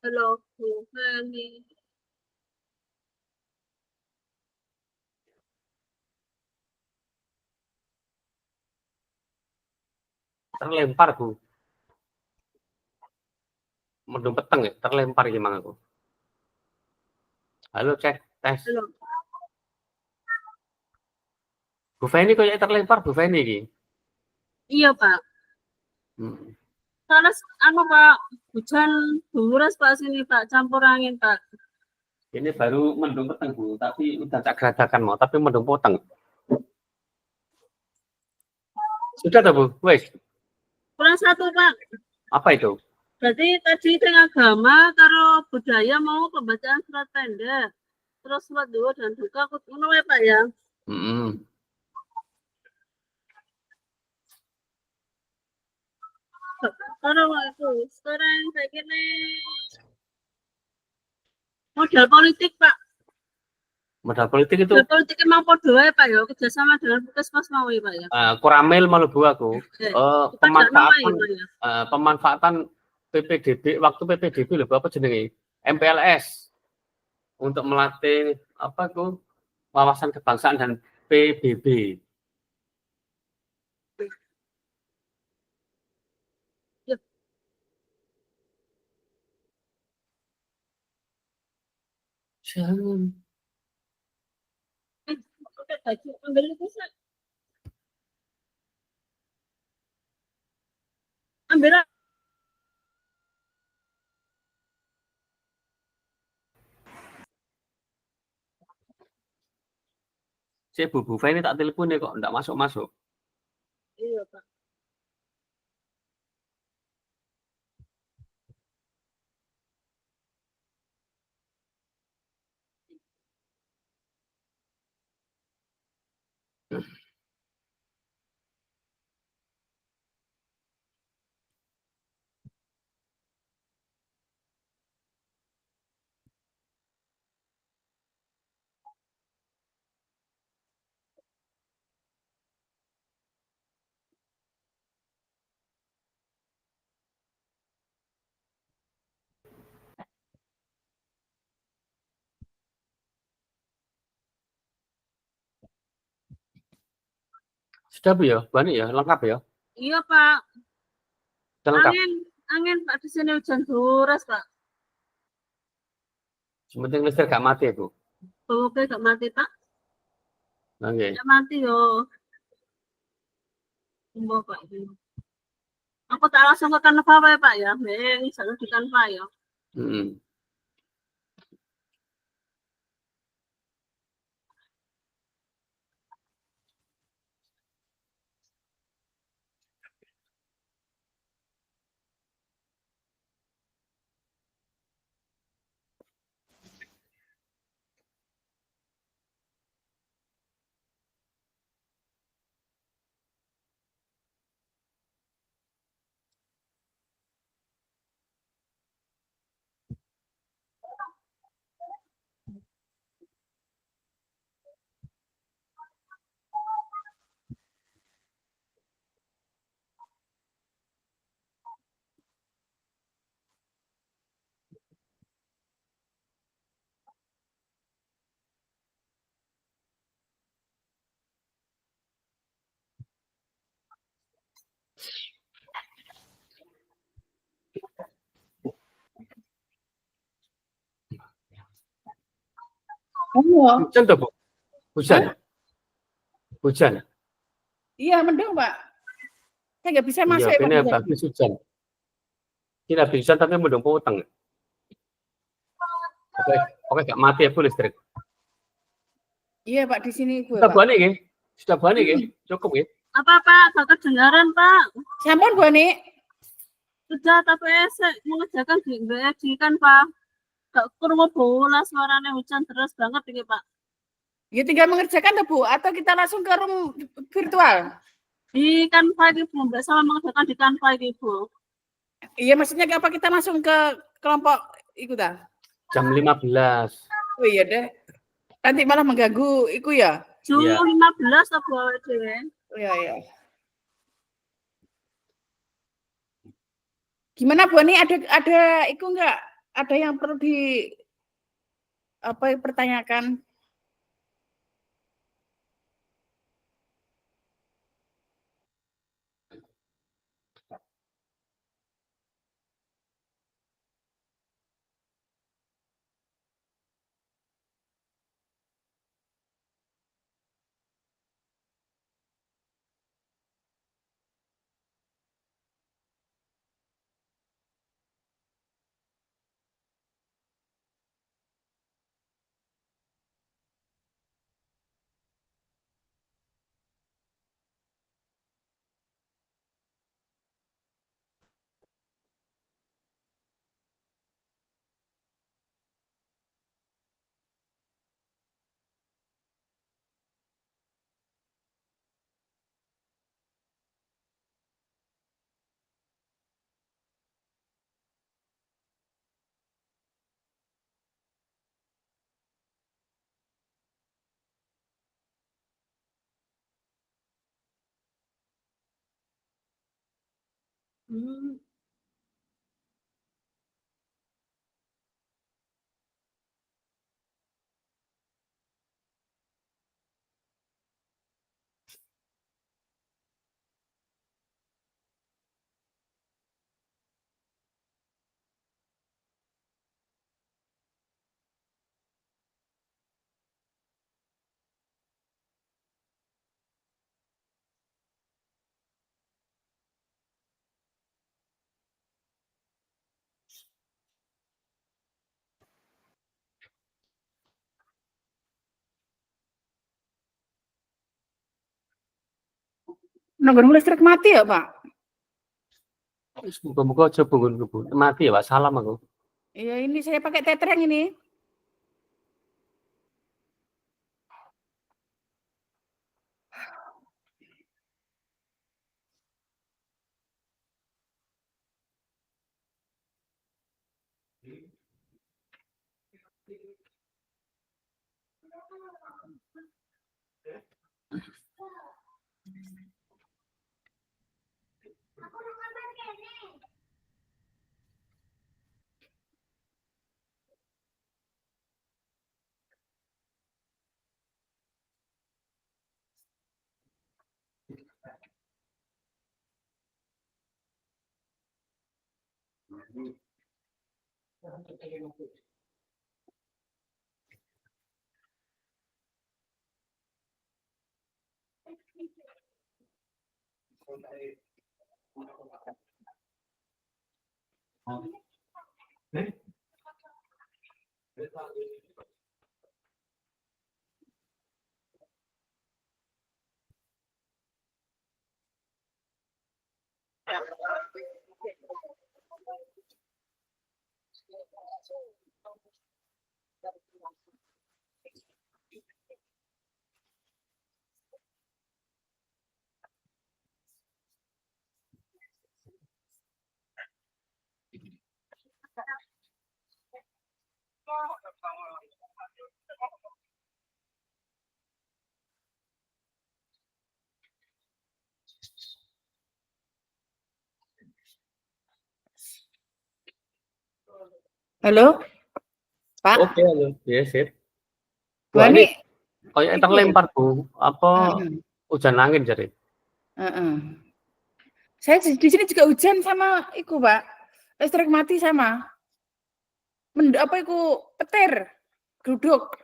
Speaker 1: Halo, Bu Feni.
Speaker 2: Terlempar Bu. Mendung peteng ya, terlempar gimana aku. Halo cek, tes.
Speaker 1: Halo.
Speaker 2: Bu Feni kok terlempar Bu Feni ini?
Speaker 1: Iya Pak. Karena Pak, hujan deras Pak sini Pak, campur angin Pak.
Speaker 2: Ini baru mendung peteng Bu, tapi udah tak geradakan mau, tapi mendung peteng. Sudah tak Bu? Wes.
Speaker 1: Kurang satu Pak.
Speaker 2: Apa itu?
Speaker 1: Berarti tadi tengah agama, karo budaya mau pembacaan surat pendek, terus surat dua dan duka, aku ya Pak ya. Kalau itu sekarang saya kira modal politik Pak.
Speaker 2: Modal politik itu?
Speaker 1: Modal politik emang podo ya Pak ya, kerjasama dengan Puskesmas mau ya Pak ya.
Speaker 2: Kuramil malu Bu aku. Pemanfaatan PPDB waktu PPDB loh apa jenenge MPLS untuk melatih apa itu wawasan kebangsaan dan PBB. Jangan.
Speaker 1: Ambil
Speaker 2: Si Bu Feni tak telepon kok enggak masuk-masuk.
Speaker 1: Iya, Pak.
Speaker 2: Sudah Bu ya, Bani ya, lengkap ya?
Speaker 1: Iya, Pak.
Speaker 2: Sudah lengkap.
Speaker 1: Angin Pak di sini hujan deras, Pak.
Speaker 2: Sementing listrik gak mati Bu.
Speaker 1: Oke, gak mati, Pak.
Speaker 2: Oke.
Speaker 1: Gak mati yo. Tunggu, Pak. Aku tak langsung ke Canva ya, Pak ya. Selalu di Canva ya.
Speaker 2: Hujan tuh Bu? Hujan? Hujan?
Speaker 4: Iya, mendung, Pak. Saya nggak bisa masuk
Speaker 2: Iya,
Speaker 4: ya, Pak.
Speaker 2: ini habis hujan. Ini habis hujan tapi mendung potong. Oke, gak mati ya Bu listrik.
Speaker 4: Iya, Pak, di sini gue,
Speaker 2: Sudah
Speaker 4: Pak.
Speaker 2: Bani ya? Sudah Bani ya? Cukup ya?
Speaker 1: Apa, Pak? Gak kedengaran, Pak.
Speaker 4: Sampun, Bu Ani.
Speaker 1: Sudah, tapi saya mengerjakan di Canva. Gak kurang bola suaranya hujan deras banget ini, Pak.
Speaker 4: Ya tinggal mengerjakan tuh, Bu, atau kita langsung ke room virtual?
Speaker 1: Di Canva ini, Bu. Mbak sama mengerjakan di Canva ini, Bu.
Speaker 4: Iya, maksudnya apa kita langsung ke kelompok ikutan?
Speaker 2: Jam 15.
Speaker 4: Oh iya deh. Nanti malah mengganggu iku ya?
Speaker 1: Jam 15 apa deh?
Speaker 4: Oh iya, iya. Gimana Bu, ini ada iku enggak? Ada yang perlu di apa pertanyakan? nunggu listrik mati ya, Pak?
Speaker 2: Muga-muga aja bungun-bungun mati ya, Pak. Salam aku.
Speaker 4: Iya, ini saya pakai tetreng ini. Halo? Pak?
Speaker 2: Oke, halo. Ya, sip.
Speaker 4: Wah,
Speaker 2: ini
Speaker 4: ini
Speaker 2: kayak terlempar, Bu. Apa hujan angin jadi?
Speaker 4: Saya di sini juga hujan sama iku, Pak. Listrik mati sama. Apa iku petir, geruduk.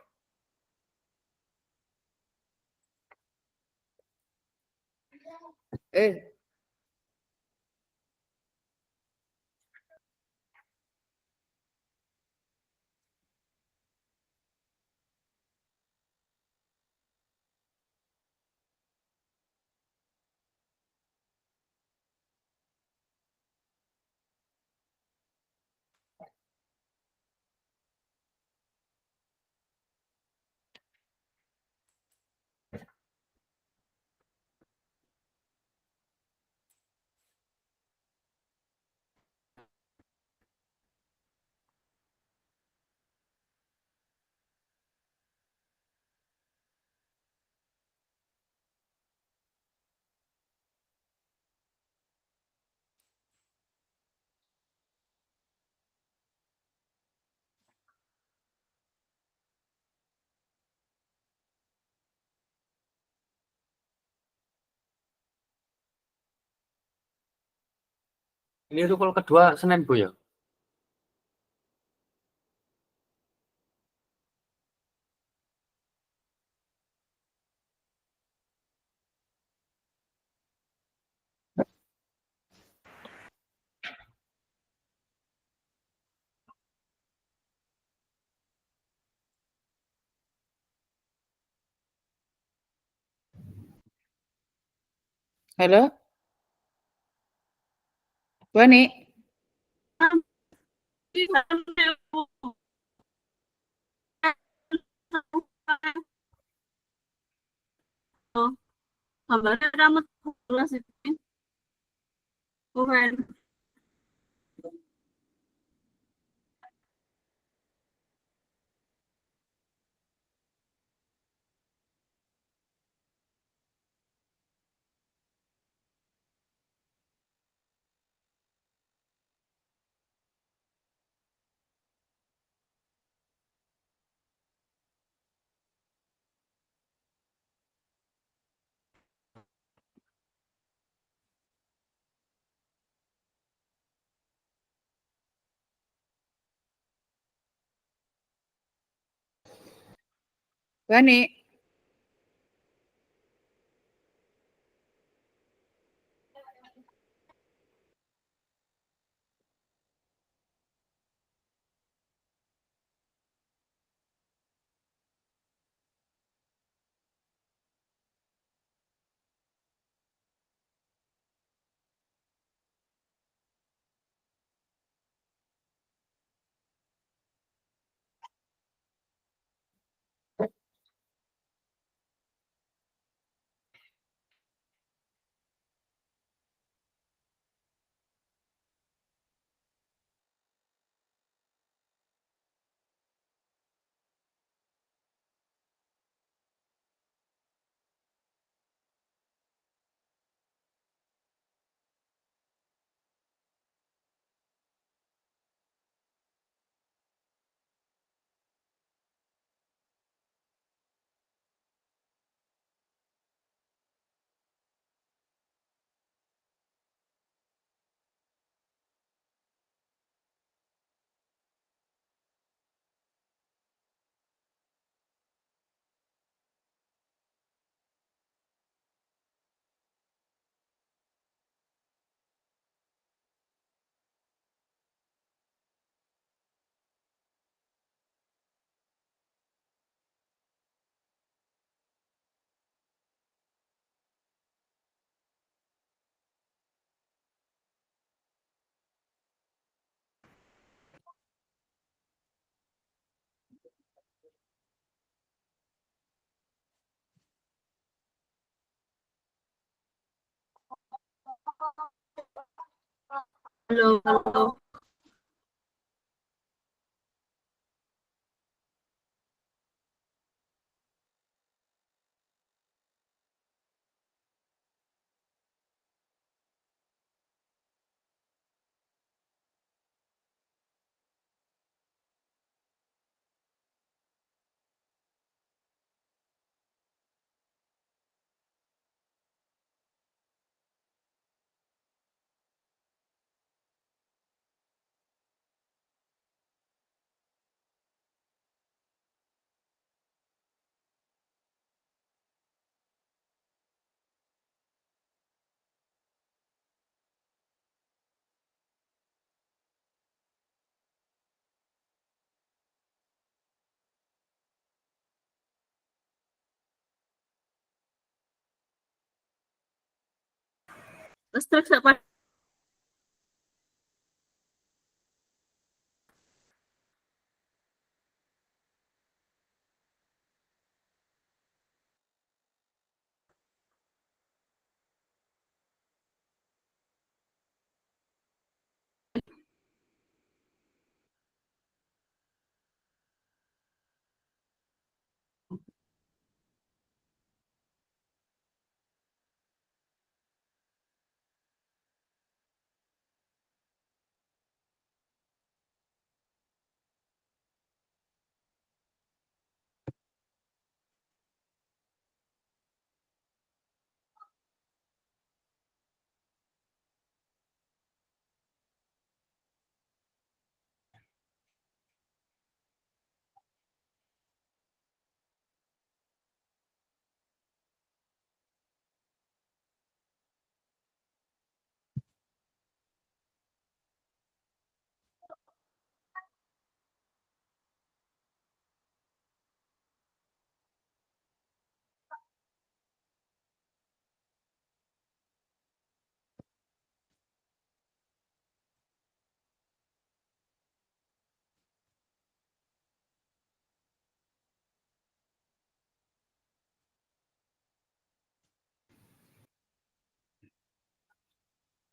Speaker 2: Ini rukun kedua Senin, Bu ya?
Speaker 4: Halo? Wani?
Speaker 1: Gambarnya ramet kelas itu. Bukan.
Speaker 4: Wani?
Speaker 1: Halo, halo. Listrik siapa?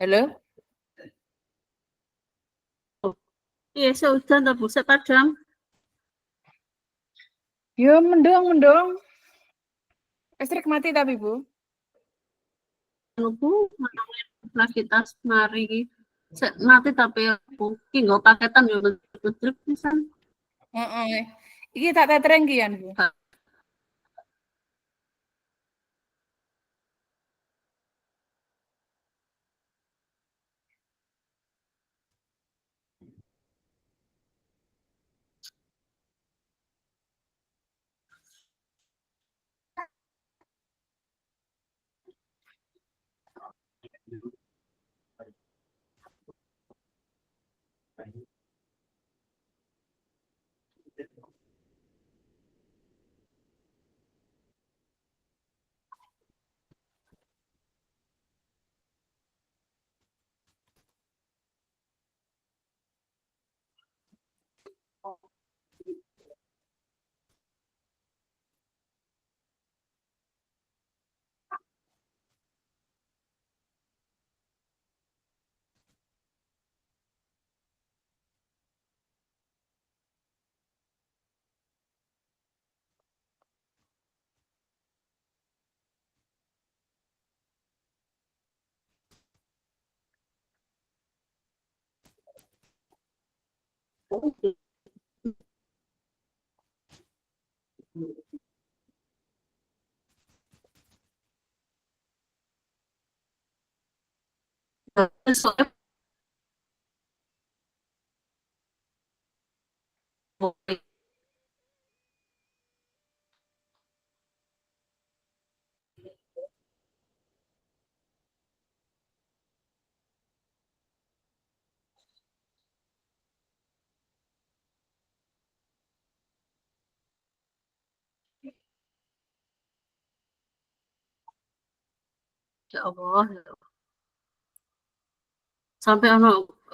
Speaker 4: Halo?
Speaker 1: Iya, hujan tak buset padam.
Speaker 4: Ya, mendung. Listrik mati tapi, Bu.
Speaker 1: Bu, lagi tas mari mati tapi aku ki nggo paketan yo listrik pisan.
Speaker 4: Heeh. Iki tak tetereng ki Bu.
Speaker 1: Soalnya ya Allah, ya Allah. Sampai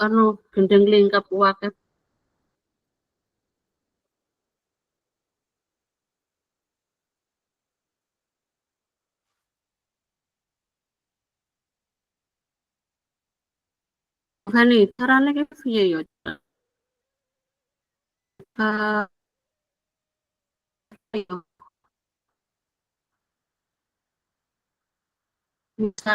Speaker 1: anu gendeng lingkap waket. Feni, caranya kayak piye ya? Ayo, bisa.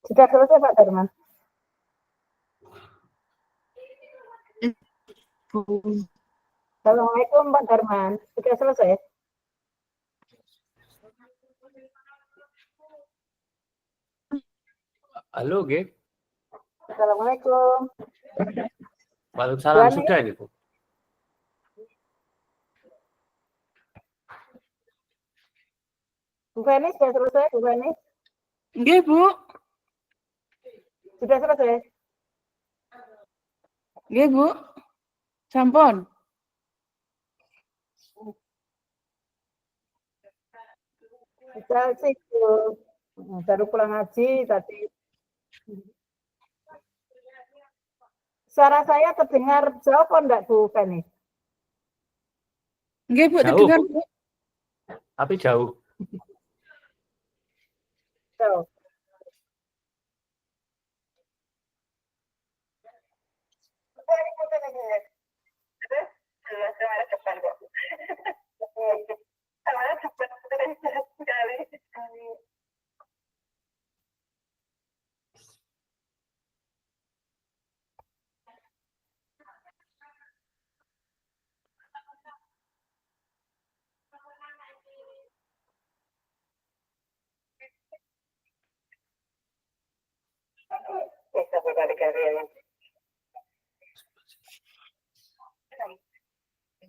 Speaker 4: Sudah selesai Pak Darman? Assalamualaikum Pak Darman, sudah selesai?
Speaker 2: Halo, G.
Speaker 4: Assalamualaikum.
Speaker 2: Waalaikumsalam, sudah ini, Bu.
Speaker 4: Bu Feni sudah selesai, Bu Feni?
Speaker 3: Nggih, Bu.
Speaker 4: Sudah selesai?
Speaker 3: Nggih, Bu. Sampun.
Speaker 4: Bisa sih, Bu. Baru pulang ngaji tadi. Suara saya terdengar jauh apa enggak, Bu Feni?
Speaker 3: Nggih, Bu,
Speaker 2: Jauh.
Speaker 3: terdengar, Bu.
Speaker 2: Tapi jauh.
Speaker 4: Jauh.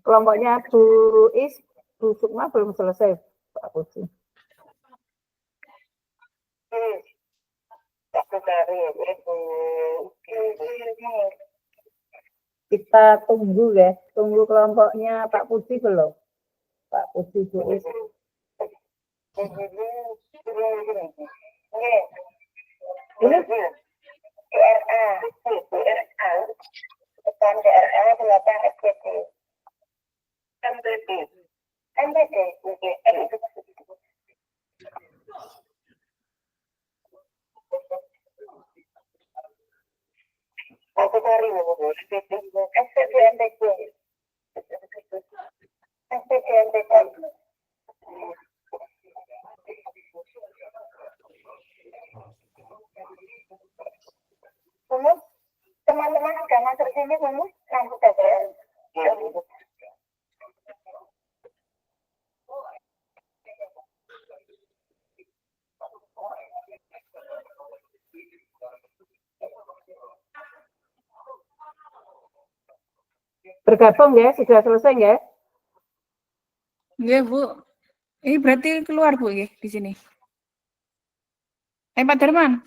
Speaker 4: Kelompoknya Bu Is, Bu Sukma belum selesai, Pak Puji. Kita tunggu ya, tunggu kelompoknya Pak Puji belum? Pak Puji Bu Is. Ini teman-teman sudah masuk sini, rambut aja. Bergabung ya, sudah selesai ya?
Speaker 3: Nggih, Bu. Ini berarti keluar, Bu, nggih, di sini.
Speaker 4: Pak Darman.